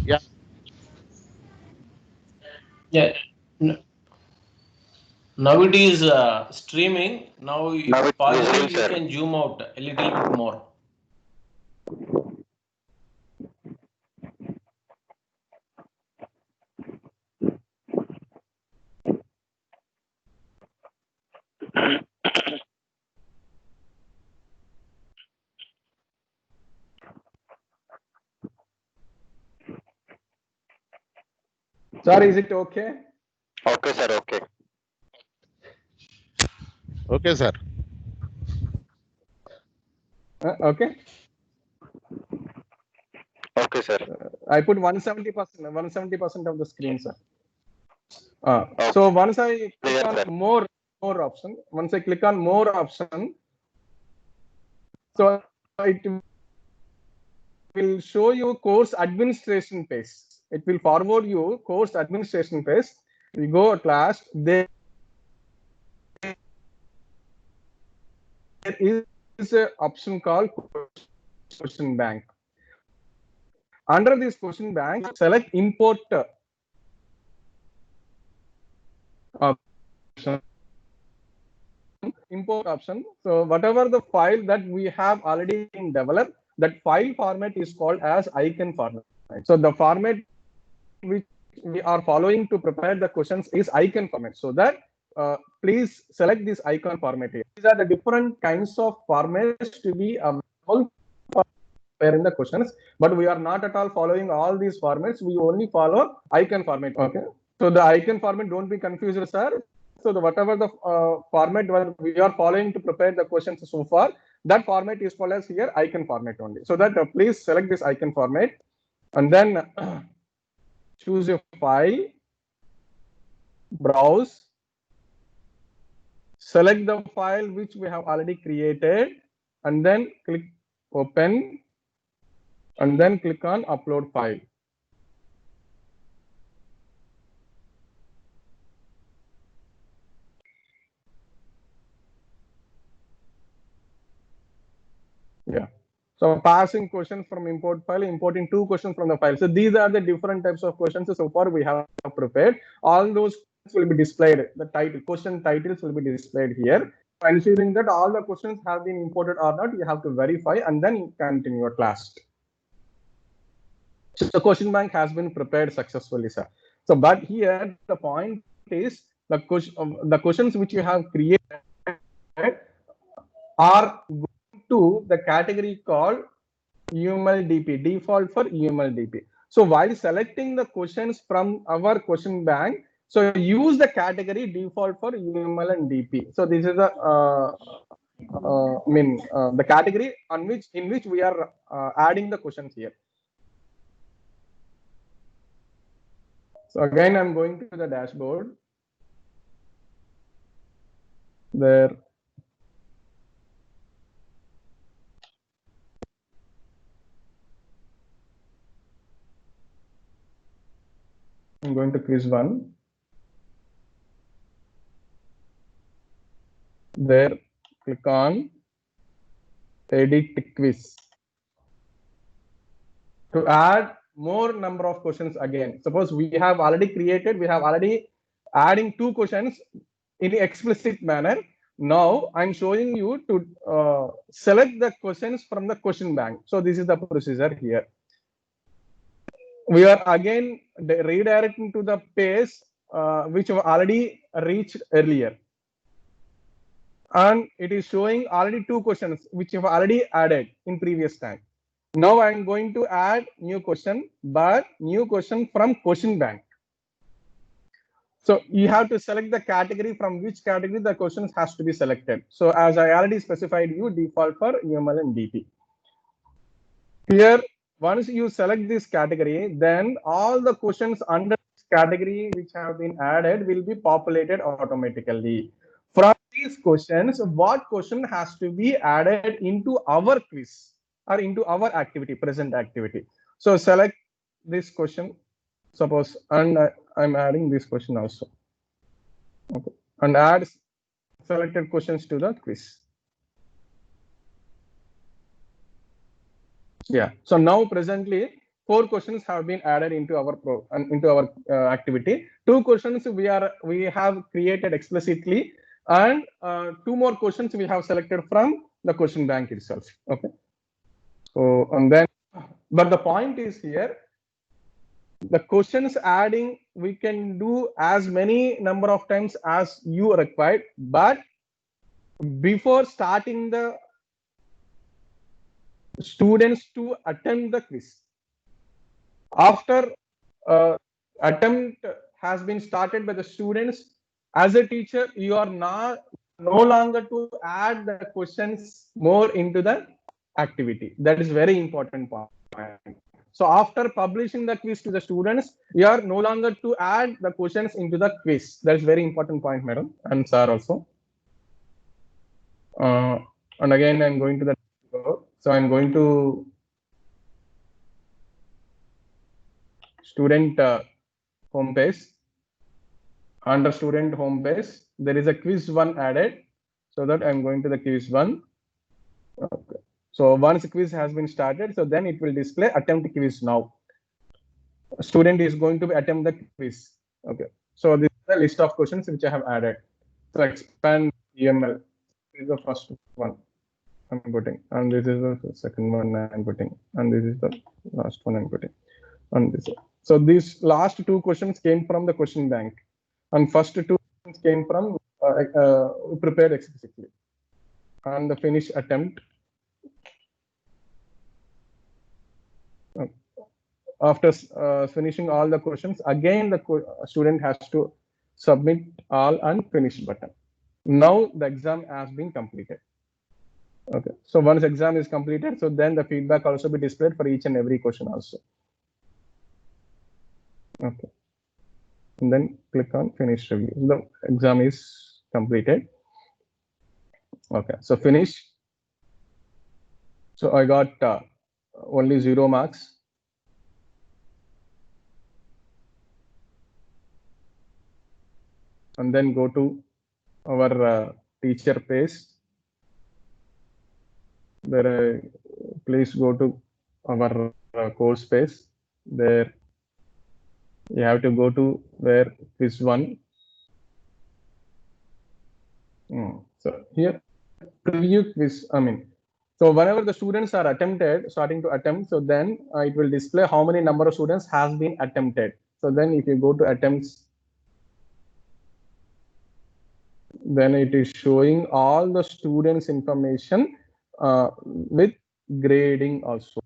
Yeah. Yeah. Now it is streaming. Now, Now if it's possible, visible, you sir. can zoom out a little bit more. Sir, is it okay? Okay, sir. Okay. Okay, sir. Okay. Okay, sir. I put 170% of the screen, sir. Okay. So once I click Clear, on sir. more option, once I click on more option, so it will show you course administration page. It will forward you course administration page. We go at last. There is an option called question bank. Under this question bank, select import option. Import option. So whatever the file that we have already been developed, that file format is called as icon format. So the format which we are following to prepare the questions is icon format. So that please select this icon format here. These are the different kinds of formats to be available for preparing the questions, but we are not at all following all these formats. We only follow icon format. Okay. So the icon format, don't be confused, sir. So whatever the format we are following to prepare the questions so far, that format is called as here icon format only. So that please select this icon format and then choose a file, browse, select the file which we have already created, and then click open, and then click on upload file. Yeah. So passing questions from import file, importing 2 questions from the file. So these are the different types of questions so far we have prepared. All those will be displayed. The title, question titles will be displayed here. Ensuring that all the questions have been imported or not, you have to verify and then continue your class. So the question bank has been prepared successfully, sir. So, but here the point is the questions which you have created are going to the category called UMLDP, default for UMLDP. So while selecting the questions from our question bank, so use the category default for UML and DP. So this is the the category in which we are adding the questions here. So again, I'm going to the dashboard. There. I'm going to quiz 1. There, click on edit quiz. To add more number of questions again. Suppose we have already adding 2 questions in explicit manner. Now I'm showing you to select the questions from the question bank. So this is the procedure here. We are again redirecting to the page which we already reached earlier. And it is showing already 2 questions which have already added in previous time. Now I'm going to add new question, but new question from question bank. So you have to select the category from which category the questions has to be selected. So as I already specified you, default for UML and DP. Here, once you select this category, then all the questions under this category which have been added will be populated automatically. From these questions, what question has to be added into our quiz or into our activity, present activity. So select this question, suppose, and I'm adding this question also. Okay. And add selected questions to the quiz. Yeah. So now presently 4 questions have been added into our activity. 2 questions we have created explicitly, and 2 more questions we have selected from the question bank itself. Okay. So and then, but the point is here, the questions adding we can do as many number of times as you required, but before starting the students to attempt the quiz, after attempt has been started by the students, as a teacher you are no longer to add the questions more into the activity. That is very important point. So after publishing the quiz to the students, you are no longer to add the questions into the quiz. That is very important point, madam and sir also. And again, I'm going to the, so I'm going to student home page. Under student home page, there is a quiz 1 added. So that I'm going to the quiz 1. Okay. So once quiz has been started, so then it will display attempt quiz now. Student is going to attempt the quiz. Okay. So this is the list of questions which I have added. So expand UML. This is the first one I'm putting, and this is the second one I'm putting, and this is the last one I'm putting. And this. So these last 2 questions came from the question bank, and first 2 questions came from prepared explicitly. And the finish attempt. After finishing all the questions, again the student has to submit all and finish button. Now the exam has been completed. Okay, so once exam is completed, so then the feedback also be displayed for each and every question also. Okay, and then click on finish review. The exam is completed. Okay, so finish. So I got only 0 marks. And then go to our teacher page. There, please go to our course page. There, you have to go to where quiz 1. So here, preview quiz. So whenever the students are starting to attempt, so then it will display how many number of students has been attempted. So then if you go to attempts, then it is showing all the students information with grading also.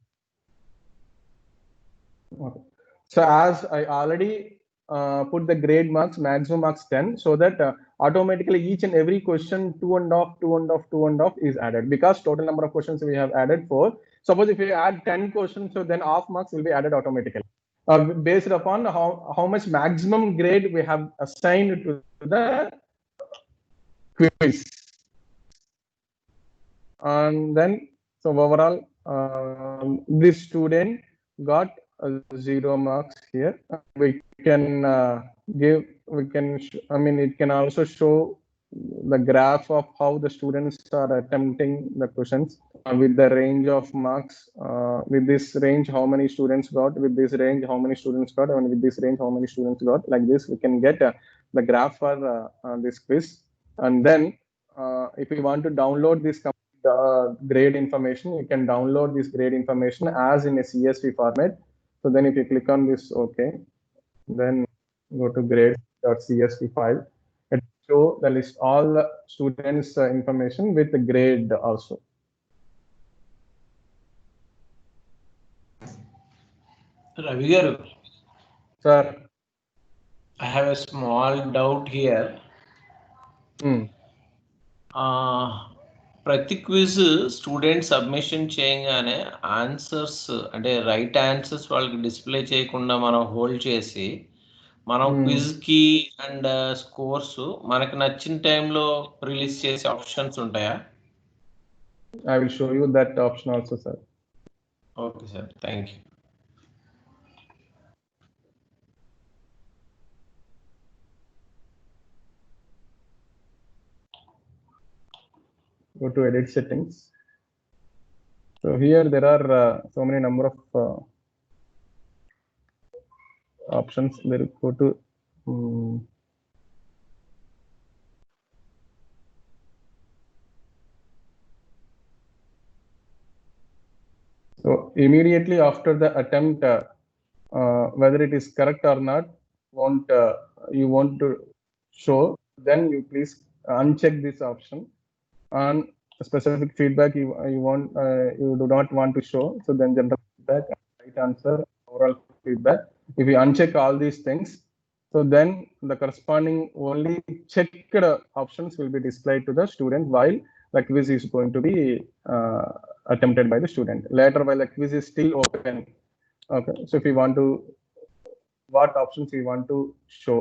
Okay. So as I already put the grade marks, maximum marks 10, so that automatically each and every question 2.5 is added, because total number of questions we have added 4. Suppose if you add 10 questions, so then half marks will be added automatically based upon how much maximum grade we have assigned to the quiz. And then so overall this student got 0 marks here. We can it can also show the graph of how the students are attempting the questions with the range of marks. With this range, how many students got, with this range, how many students got, and with this range, how many students got. Like this, we can get the graph for this quiz. And then if we want to download this grade information, you can download this grade information as in a CSV format. So then if you click on this, okay, then go to grade.csv file. It show the list all the students information with the grade also. Ravi garu, Sir, I have a small doubt here. ప్రతి quiz student submission చేయగానే answers అంటే right answers వాళ్ళకి display చేయకుండా మనం hold చేసి మనం quiz కి and scores మనకు నచ్చిన టైంలో రిలీజ్ చేసే ఆప్షన్స్ ఉంటాయా? I will show you that option also, sir. Okay, sir. Thank you. Go to edit settings. So here there are so many number of options. There, go to so immediately after the attempt, whether it is correct or not, you want to show, then you please uncheck this option. And specific feedback you do not want to show, so then general feedback, right answer, overall feedback. If you uncheck all these things, so then the corresponding only checked options will be displayed to the student while the quiz is going to be attempted by the student. Later, while the quiz is still open, okay, so if you want to, what options you want to show.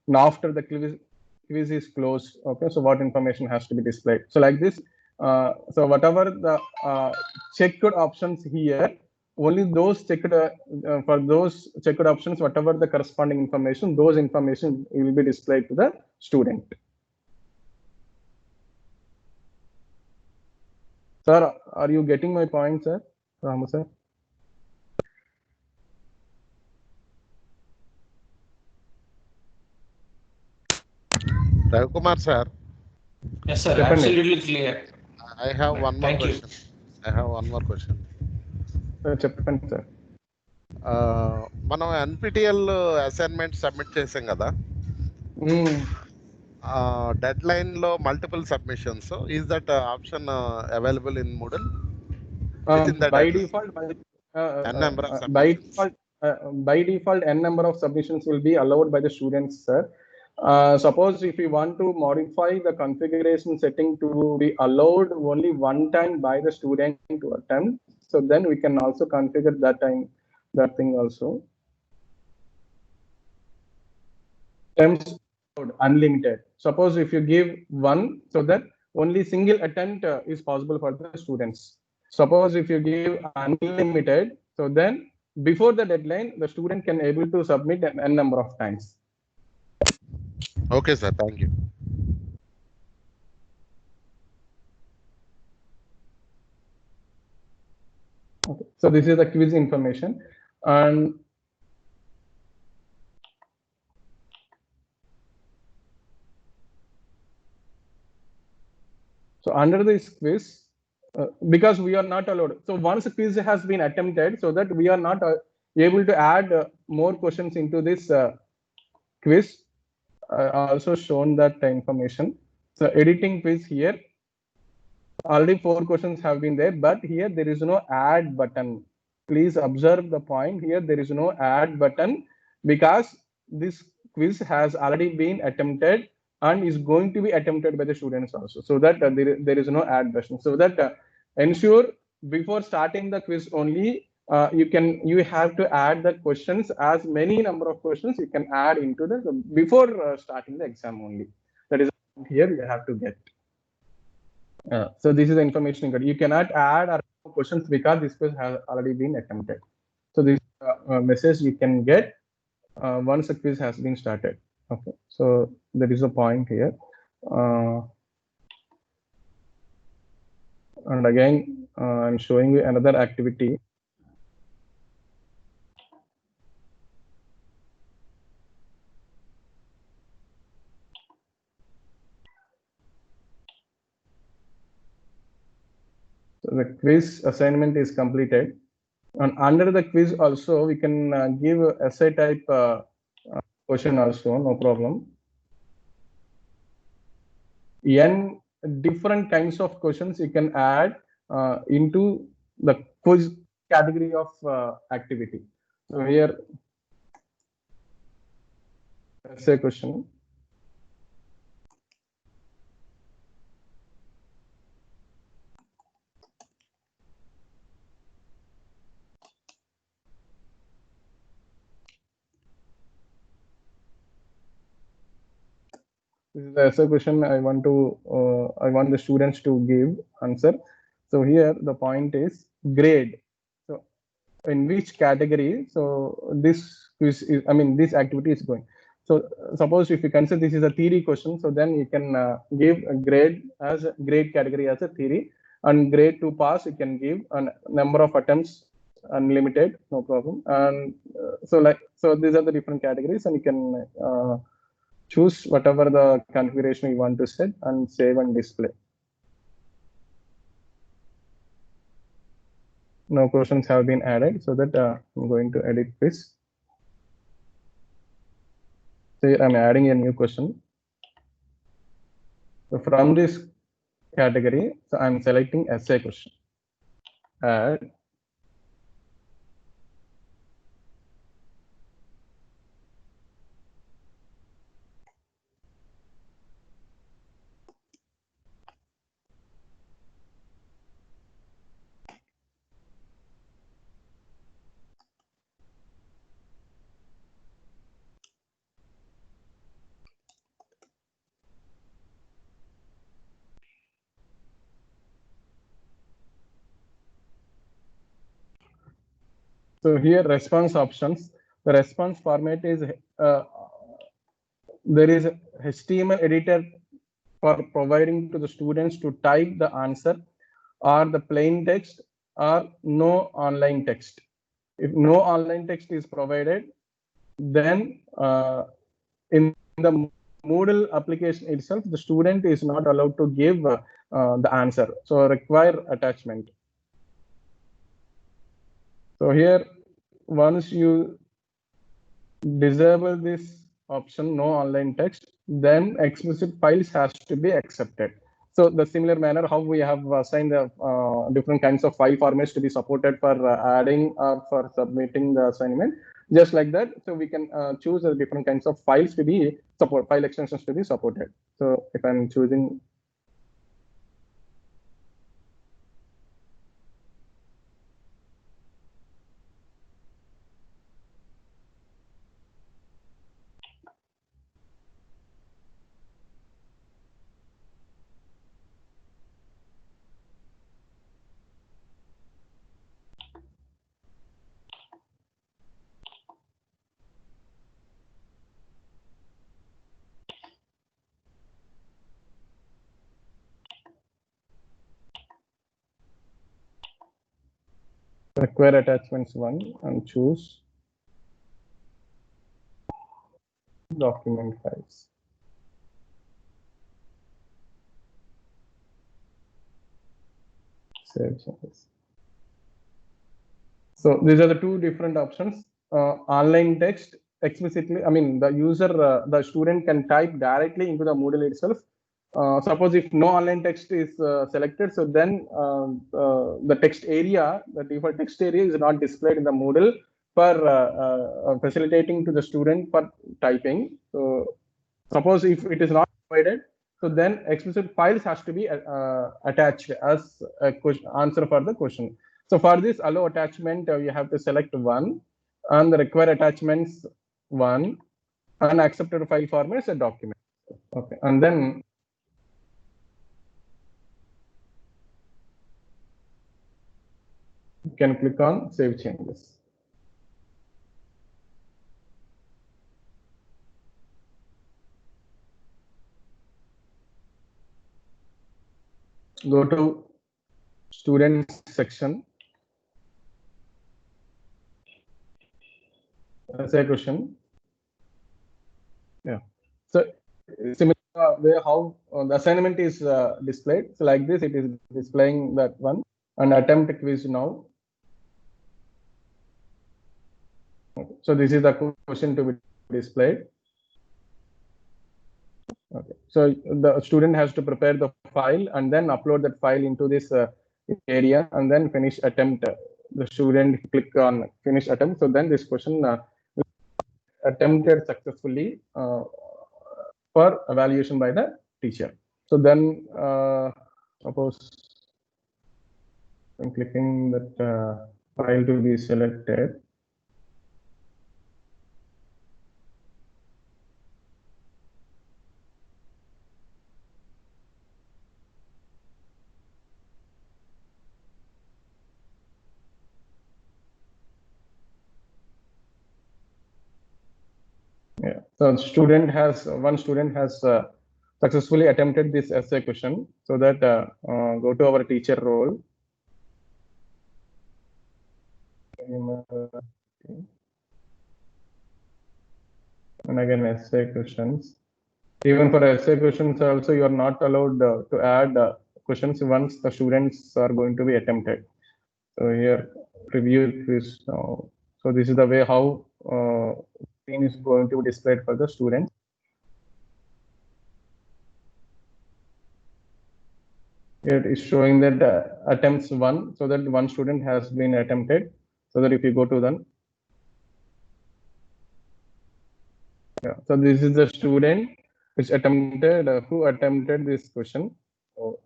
Now after the quiz is closed, okay, so what information has to be displayed. So like this, so whatever the checked options here, only those checked for those checked options, whatever the corresponding information, those information will be displayed to the student. Sir, are you getting my point, sir? Ramu sir? Ravi Kumar sir. Yes, sir. Definitely. Absolutely clear. I have one more Thank you. question. I have one more question. చెప్పండి sir. మనం NPTEL assignment submit చేసాం కదా, deadline low multiple submissions. So is that option available in Moodle? Within the By deadline. default, N number of by submissions. default, n number of submissions will be allowed by the students, sir. Suppose if we want to modify the configuration setting to be allowed only one time by the student to attempt, so then we can also configure that thing also. Attempts unlimited. Suppose if you give one, so that only single attempt is possible for the students. Suppose if you give unlimited, so then before the deadline, the student can able to submit n number of times. Okay, sir. Thank you. Okay. So this is the quiz information, and so under this quiz, because we are not allowed. So once a quiz has been attempted, so that we are not able to add more questions into this quiz. Also shown that information. So editing quiz here. Already 4 questions have been there, but here there is no add button. Please observe the point here. There is no add button because this quiz has already been attempted and is going to be attempted by the students also. So that there is no add button. So that ensure before starting the quiz only, you have to add the questions, as many number of questions you can add into the before starting the exam only. That is here you have to get. So this is the information you cannot add or questions because this quiz has already been attempted. So this message you can get once a quiz has been started. Okay, so there is a point here. And again, I'm showing you another activity. So the quiz assignment is completed, and under the quiz also we can give essay type question also, no problem. N different kinds of questions you can add into the quiz category of activity. So here essay question. This is the essay question I want the students to give answer. So here the point is grade. So in which category? So this quiz is, this activity is going. So suppose if you consider this is a theory question, so then you can give a grade category as a theory, and grade to pass you can give a number of attempts unlimited, no problem. And so these are the different categories, and you can choose whatever the configuration you want to set and save and display. No questions have been added, so that I'm going to edit this. So I'm adding a new question. So from this category, so I'm selecting essay question. Add. So here response options. The response format is there is HTML editor for providing to the students to type the answer, or the plain text, or no online text. If no online text is provided, then in the Moodle application itself, the student is not allowed to give the answer. So require attachment. So here, once you disable this option, no online text, then explicit files has to be accepted. So the similar manner how we have assigned the different kinds of file formats to be supported for adding or for submitting the assignment, just like that. So we can choose the different kinds of files to be file extensions to be supported. So if I'm choosing require attachments 1 and choose document files. Save changes. So these are the two different options. Online text explicitly, I mean, the user, the student can type directly into the Moodle itself. Suppose if no online text is selected, so then the text area, the default text area is not displayed in the Moodle for facilitating to the student for typing. So suppose if it is not provided, so then explicit files has to be attached as a answer for the question. So for this allow attachment, you have to select 1 and the require attachments 1 and accepted file format is a document. Okay, and then you can click on save changes. Go to students section. Say question. Yeah. So similar way how the assignment is displayed. So like this, it is displaying that one and attempt quiz now. Okay. So this is the question to be displayed. Okay. So the student has to prepare the file and then upload that file into this area and then finish attempt. The student click on finish attempt. So then this question attempted successfully for evaluation by the teacher. So then suppose I'm clicking that file to be selected. Yeah. So one student has successfully attempted this essay question. So that go to our teacher role. And again essay questions. Even for essay questions also you are not allowed to add questions once the students are going to be attempted. So here review quiz now. So this is the way how screen is going to be displayed for the students. Here it is showing that attempts 1, so that one student has been attempted. So that if you go to them, yeah. So this is the student which attempted who attempted this question. So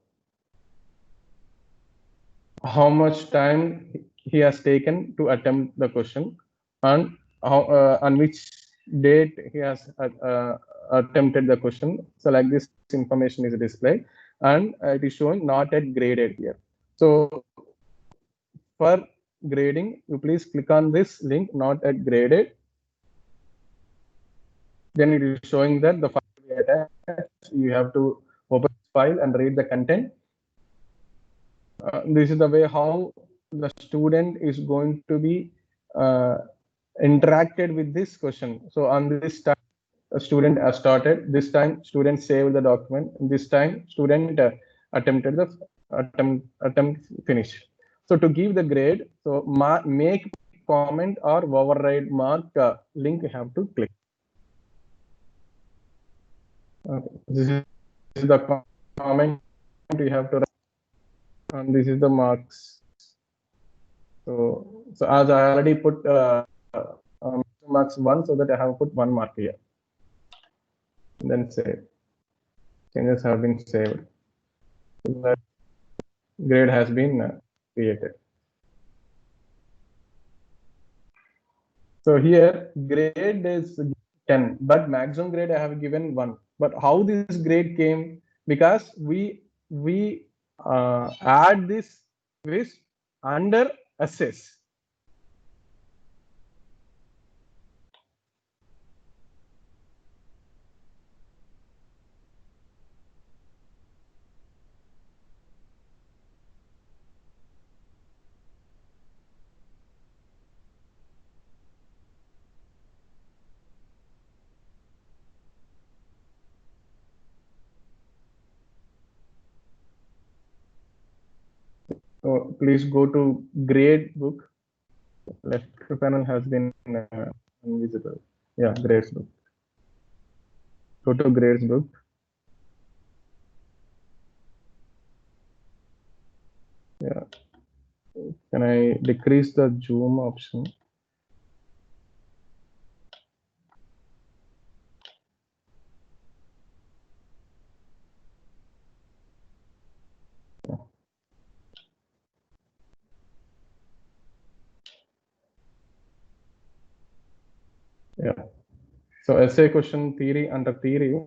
how much time he has taken to attempt the question and how on which date he has attempted the question. So like this information is displayed and it is showing not yet graded here. So for grading, you please click on this link not yet graded. Then it is showing that the file attached. You have to open this file and read the content. This is the way how the student is going to be interacted with this question. So on this time, a student has started. This time, student saved the document. This time, student attempted the attempt finish. So to give the grade, so make comment or override mark link you have to click. Okay. This is the comment you have to write, and this is the marks. So as I already put marks 1, so that I have put 1 mark here. Then save. Changes have been saved. That grade has been created. So here grade is 10, but maximum grade I have given 1. But how this grade came? Because we add this quiz under assess. So please go to grade book. Left panel has been invisible. Yeah, grades book. Go to grades book. Yeah. Can I decrease the zoom option? Yeah. So essay question theory, under theory.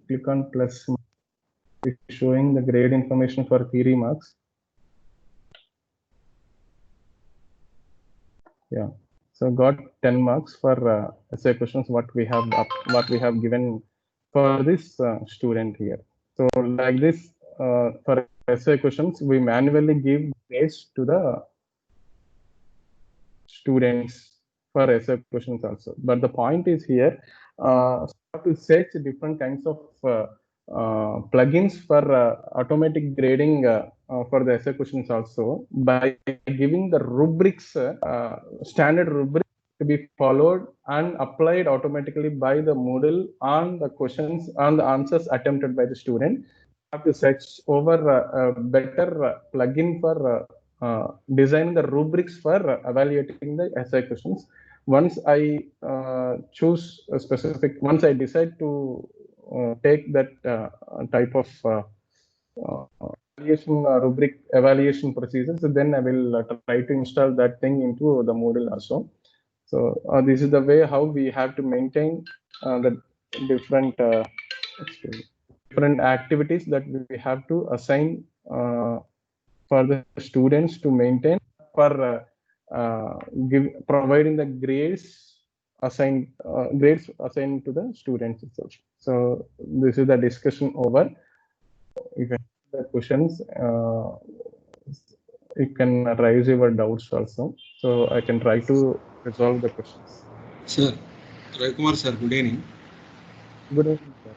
Click on plus, showing the grade information for theory marks. Yeah. So got 10 marks for essay questions what we have given for this student here. So like this, for essay questions we manually give grades to the students for essay questions also. But the point is here, to search different kinds of plugins for automatic grading for the essay questions also, by giving the rubrics, standard rubrics to be followed and applied automatically by the Moodle on the questions, on the answers attempted by the student. Have to search over a better plugin for designing the rubrics for evaluating the essay questions. Once I choose a specific, once I decide to take that type of evaluation rubric evaluation procedures, then I will try to install that thing into the Moodle also. So this is the way how we have to maintain the different activities that we have to assign for the students to maintain for providing the grades assigned to the students itself. So this is the discussion over. You can the questions, you can raise your doubts also. So I can try to resolve the questions. Sir, Rai Kumar sir, good evening. Good evening, sir.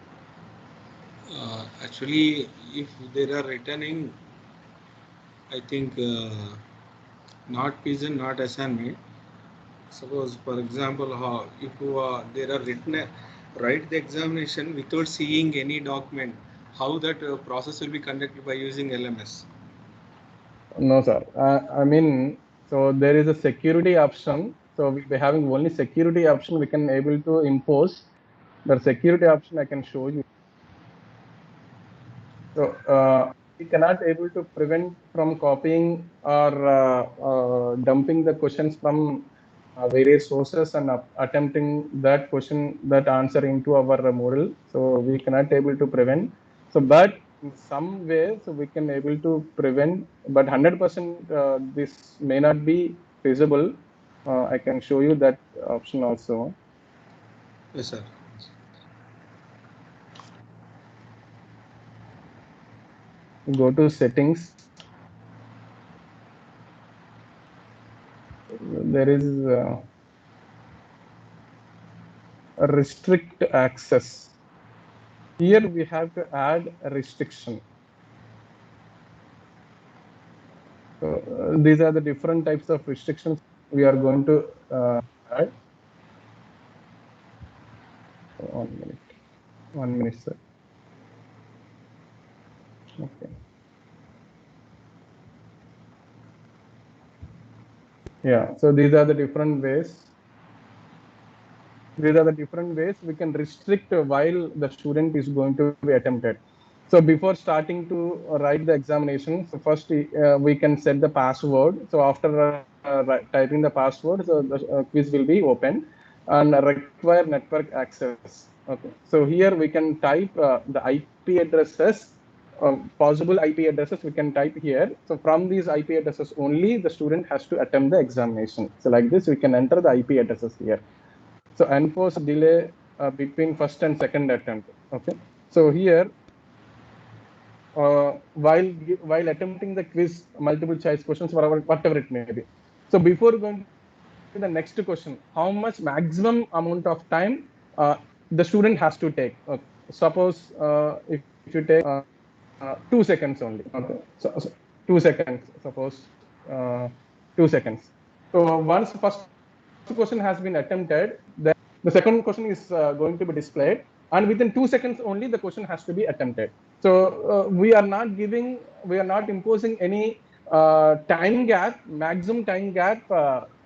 Actually, if they are returning, I think not pigeon, not assignment. Suppose, for example, if there are written, write the examination without seeing any document, how that process will be conducted by using LMS? No, sir. I mean, so there is a security option. So we be having only security option we can able to impose. The security option I can show you. So we cannot able to prevent from copying or dumping the questions from various sources and attempting that question, that answer into our Moodle. So we cannot able to prevent. So, but in some way, so we can able to prevent, but 100% this may not be feasible. I can show you that option also. Yes, sir. Go to settings. There is restrict access. Here we have to add a restriction. So, these are the different types of restrictions we are going to add. 1 minute, sir. Okay. Yeah, so these are the different ways. These are the different ways we can restrict while the student is going to be attempted. So before starting to write the examination, so first we can set the password. So after typing the password, so the quiz will be open and require network access. Okay. So here we can type the IP addresses, possible IP addresses we can type here. So from these IP addresses only the student has to attempt the examination. So like this, we can enter the IP addresses here. So enforce delay between first and second attempt. Okay. So here, while attempting the quiz, multiple choice questions, whatever it may be. So before going to the next question, how much maximum amount of time the student has to take? Suppose if you take 2 seconds only. Okay. So 2 seconds. Suppose 2 seconds. So once first question has been attempted, then the second question is going to be displayed, and within 2 seconds only the question has to be attempted. So we are not imposing any time gap, maximum time gap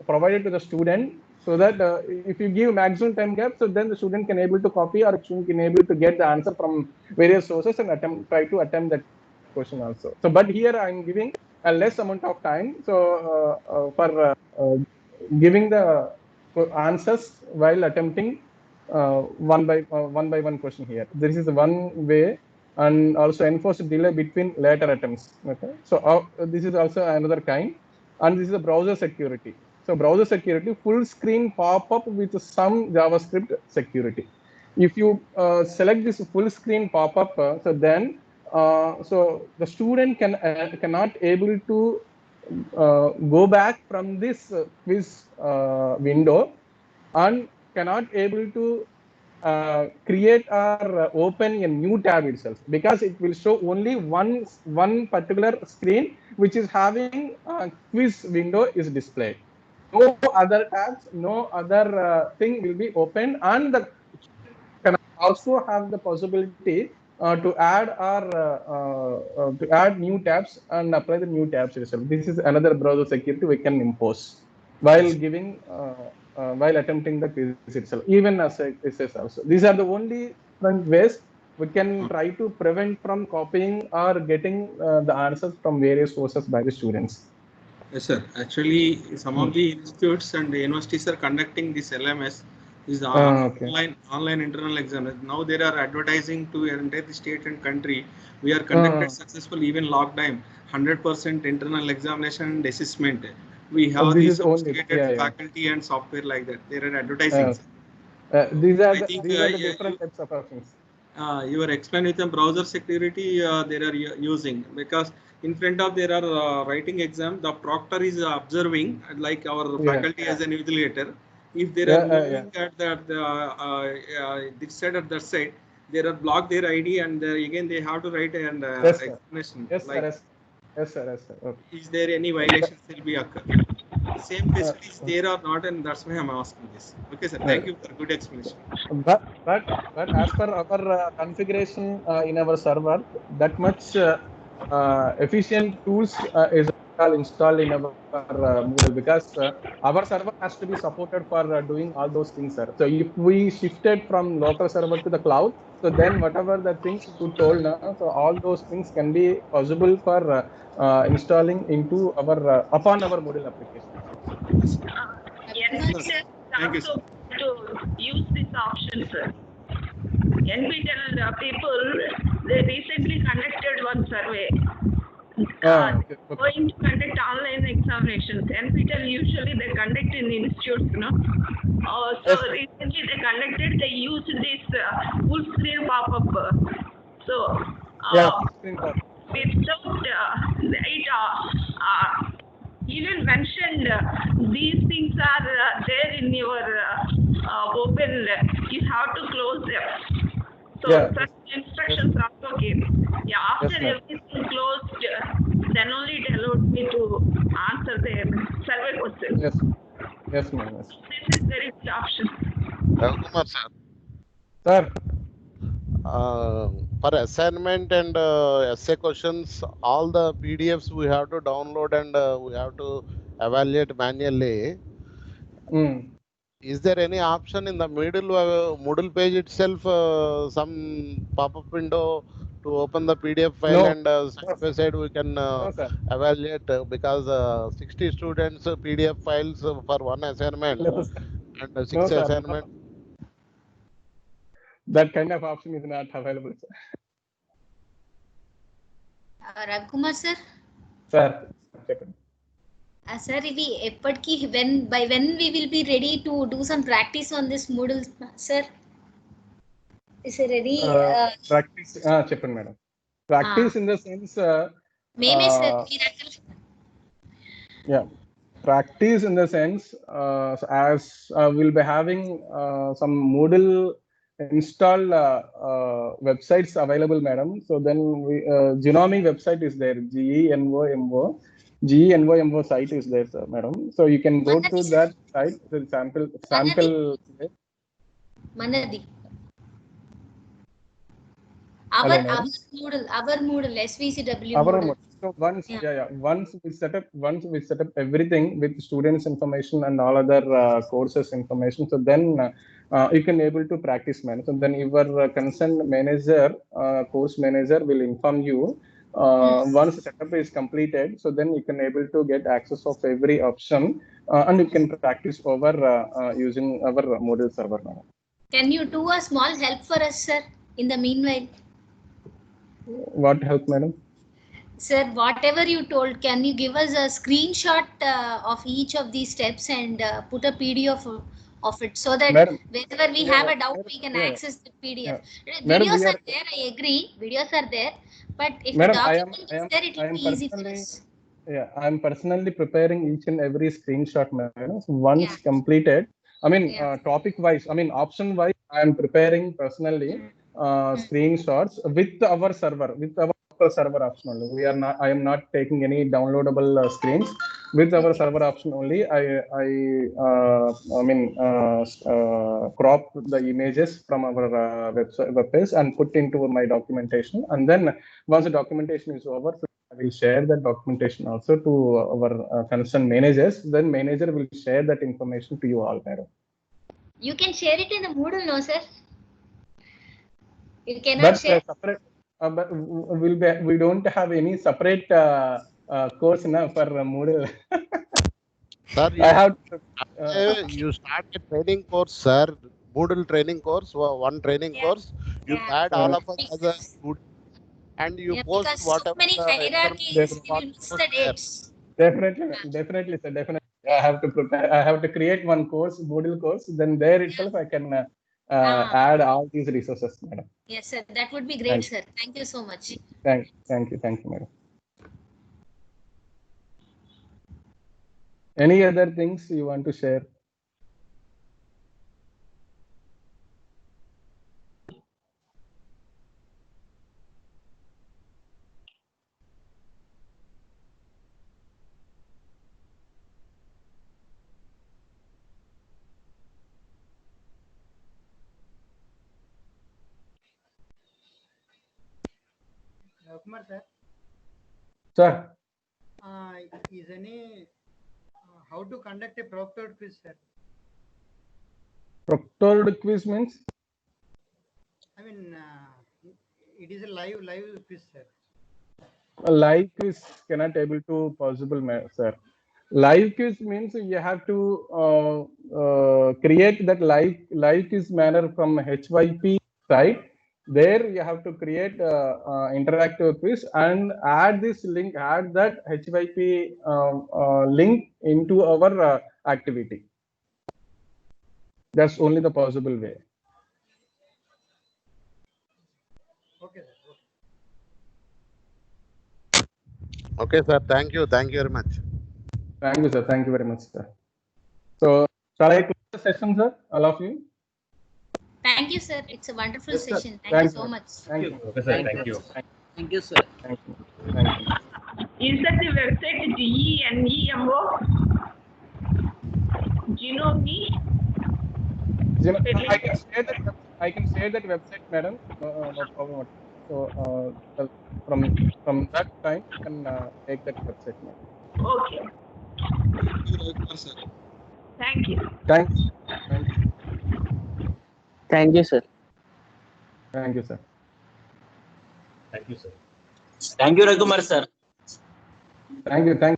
provided to the student, so that if you give maximum time gap, so then the student can able to copy, or student can able to get the answer from various sources and try to attempt that question also. So but here I am giving a less amount of time, so for giving the answers while attempting one by one question here. This is one way, and also enforce delay between later attempts. Okay, so this is also another kind, and this is a browser security. So browser security, full screen pop-up with some JavaScript security. If you select this full screen pop-up, so then so the student cannot able to go back from this quiz window, and cannot able to create or open a new tab itself, because it will show only one particular screen which is having quiz window is displayed. No other tabs, no other thing will be opened, and the can also have the possibility to add new tabs and apply the new tabs itself. This is another browser security we can impose while giving while attempting the quiz itself, even as a quiz also. These are the only different ways we can try to prevent from copying or getting the answers from various sources by the students. Yes, sir. Actually, some of the institutes and the universities are conducting this LMS, this online internal exam. Now there are advertising to entire state and country. We are conducted successful even lockdown, 100% internal examination and assessment. We have these sophisticated faculty and software like that. There are advertising. These are the different types of options. Your explanation browser security they are using, because in front of there are writing exam, the proctor is observing, like our faculty as an invigilator. If they are moving at that this side or that side, there are block their ID, and again they have to write an explanation. Yes, like, sir. Yes, sir. Yes, sir. Okay. Is there any violations will be occur? Same facilities there or not, and that's why I'm asking this. Okay, sir. Thank you for good explanation. But as per our configuration in our server, that much efficient tools is installed in our Moodle, because our server has to be supported for doing all those things, sir. So if we shifted from local server to the cloud, so then whatever the things you told now, so all those things can be possible for installing into our upon our Moodle application. Thank you, sir. To use this option, sir. NPTEL people, they recently conducted one survey. Going to conduct online examinations. NPTEL usually they conduct in institutes, you know. So recently they conducted, they used this full screen pop-up. So without even mentioned these things are there in your open, you have to close them. So Yeah. such instructions are also came. Yeah, after ma'am. everything closed, then only it allowed me to answer the survey questions. Yes. Yes, ma'am. Yes. This is very good option. Raghukumar sir, Sir. for assignment and essay questions, all the PDFs we have to download and we have to evaluate manually. Mm. Is there any option in the Moodle page itself, some pop-up window to open the PDF file No. and side by side we can No, sir. evaluate because 60 students PDF files for one assignment No, sir. and No, 6 sir. assignment. That kind of option is not available, sir. Raghukumar sir. Sir. Sir, when we will be ready to do some practice on this Moodle, sir? Is it ready? Practice. Cheppandi, madam. Practice in the sense. Meme sir. Yeah. Practice in the sense as we'll be having some Moodle installed websites available, madam. So then Genomi website is there. GENVO site is there, sir, madam. So you can go to that site. The sample. Manadi. Our Moodle SVCW. Our Moodle. So once we set up everything with students' information and all other courses information. So then you can able to practice, man. So then your concerned manager, course manager will inform you. Once setup is completed, so then you can able to get access of every option and you can practice over using our Moodle server now. Can you do a small help for us, sir, in the meanwhile? What help, madam? Sir, whatever you told, can you give us a screenshot of each of these steps and put a PDF of it so that madam, whenever we have a doubt, we can access the PDF. Videos are there, I agree. Videos are there. But if madam, the document is there, it will be easy for us. Yeah, I am personally preparing each and every screenshot, madam. So once completed, I mean, topic wise, I mean, option wise, I am preparing personally screenshots with our server, server option only. I am not taking any downloadable screens. With our server option only, crop the images from our web page and put into my documentation. And then once the documentation is over, I will share that documentation also to our concerned managers. Then manager will share that information to you all, madam. You can share it in the Moodle, no, sir? You cannot share. Separate. But we don't have any separate course now for Moodle. Sir, I have you start a training course, sir. Moodle training course, one training course. You add all of us as a student, and you post whatever. So many hierarchies, you will miss the dates. Definitely, sir. Definitely, I have to prepare. I have to create one course, Moodle course. Then there itself, I can add all these resources, madam. Yes, sir. That would be great, sir. Thank you so much. Thank you, madam. Any other things you want to share? Kumar sir. Sir. Is any how to conduct a proctored quiz, sir? Proctored quiz means? I mean, it is a live quiz, sir. A live quiz cannot able to possible, sir. Live quiz means you have to create that live quiz manner from HYP site. There you have to create interactive quiz and add that HYP link into our activity. That's only the possible way. Okay, sir. Okay, sir. Thank you very much. Thank you, sir. Thank you very much, sir. So, shall I close the session, sir? All of you? Thank you, sir. It's a wonderful Yes, sir. session. Thank you so much. Thank you. Professor, thank you. Thank you, sir. Thank you. Thank you. Is that the website GENEMO? Genome? I can share that website, madam. No problem. So from that time, you can take that website, madam. Okay. Thank you, Rajkumar sir. Thank you. Thank you. Thank you, sir. Thank you, sir. Thank you, sir. Thank you, Rajkumar sir. Thank you.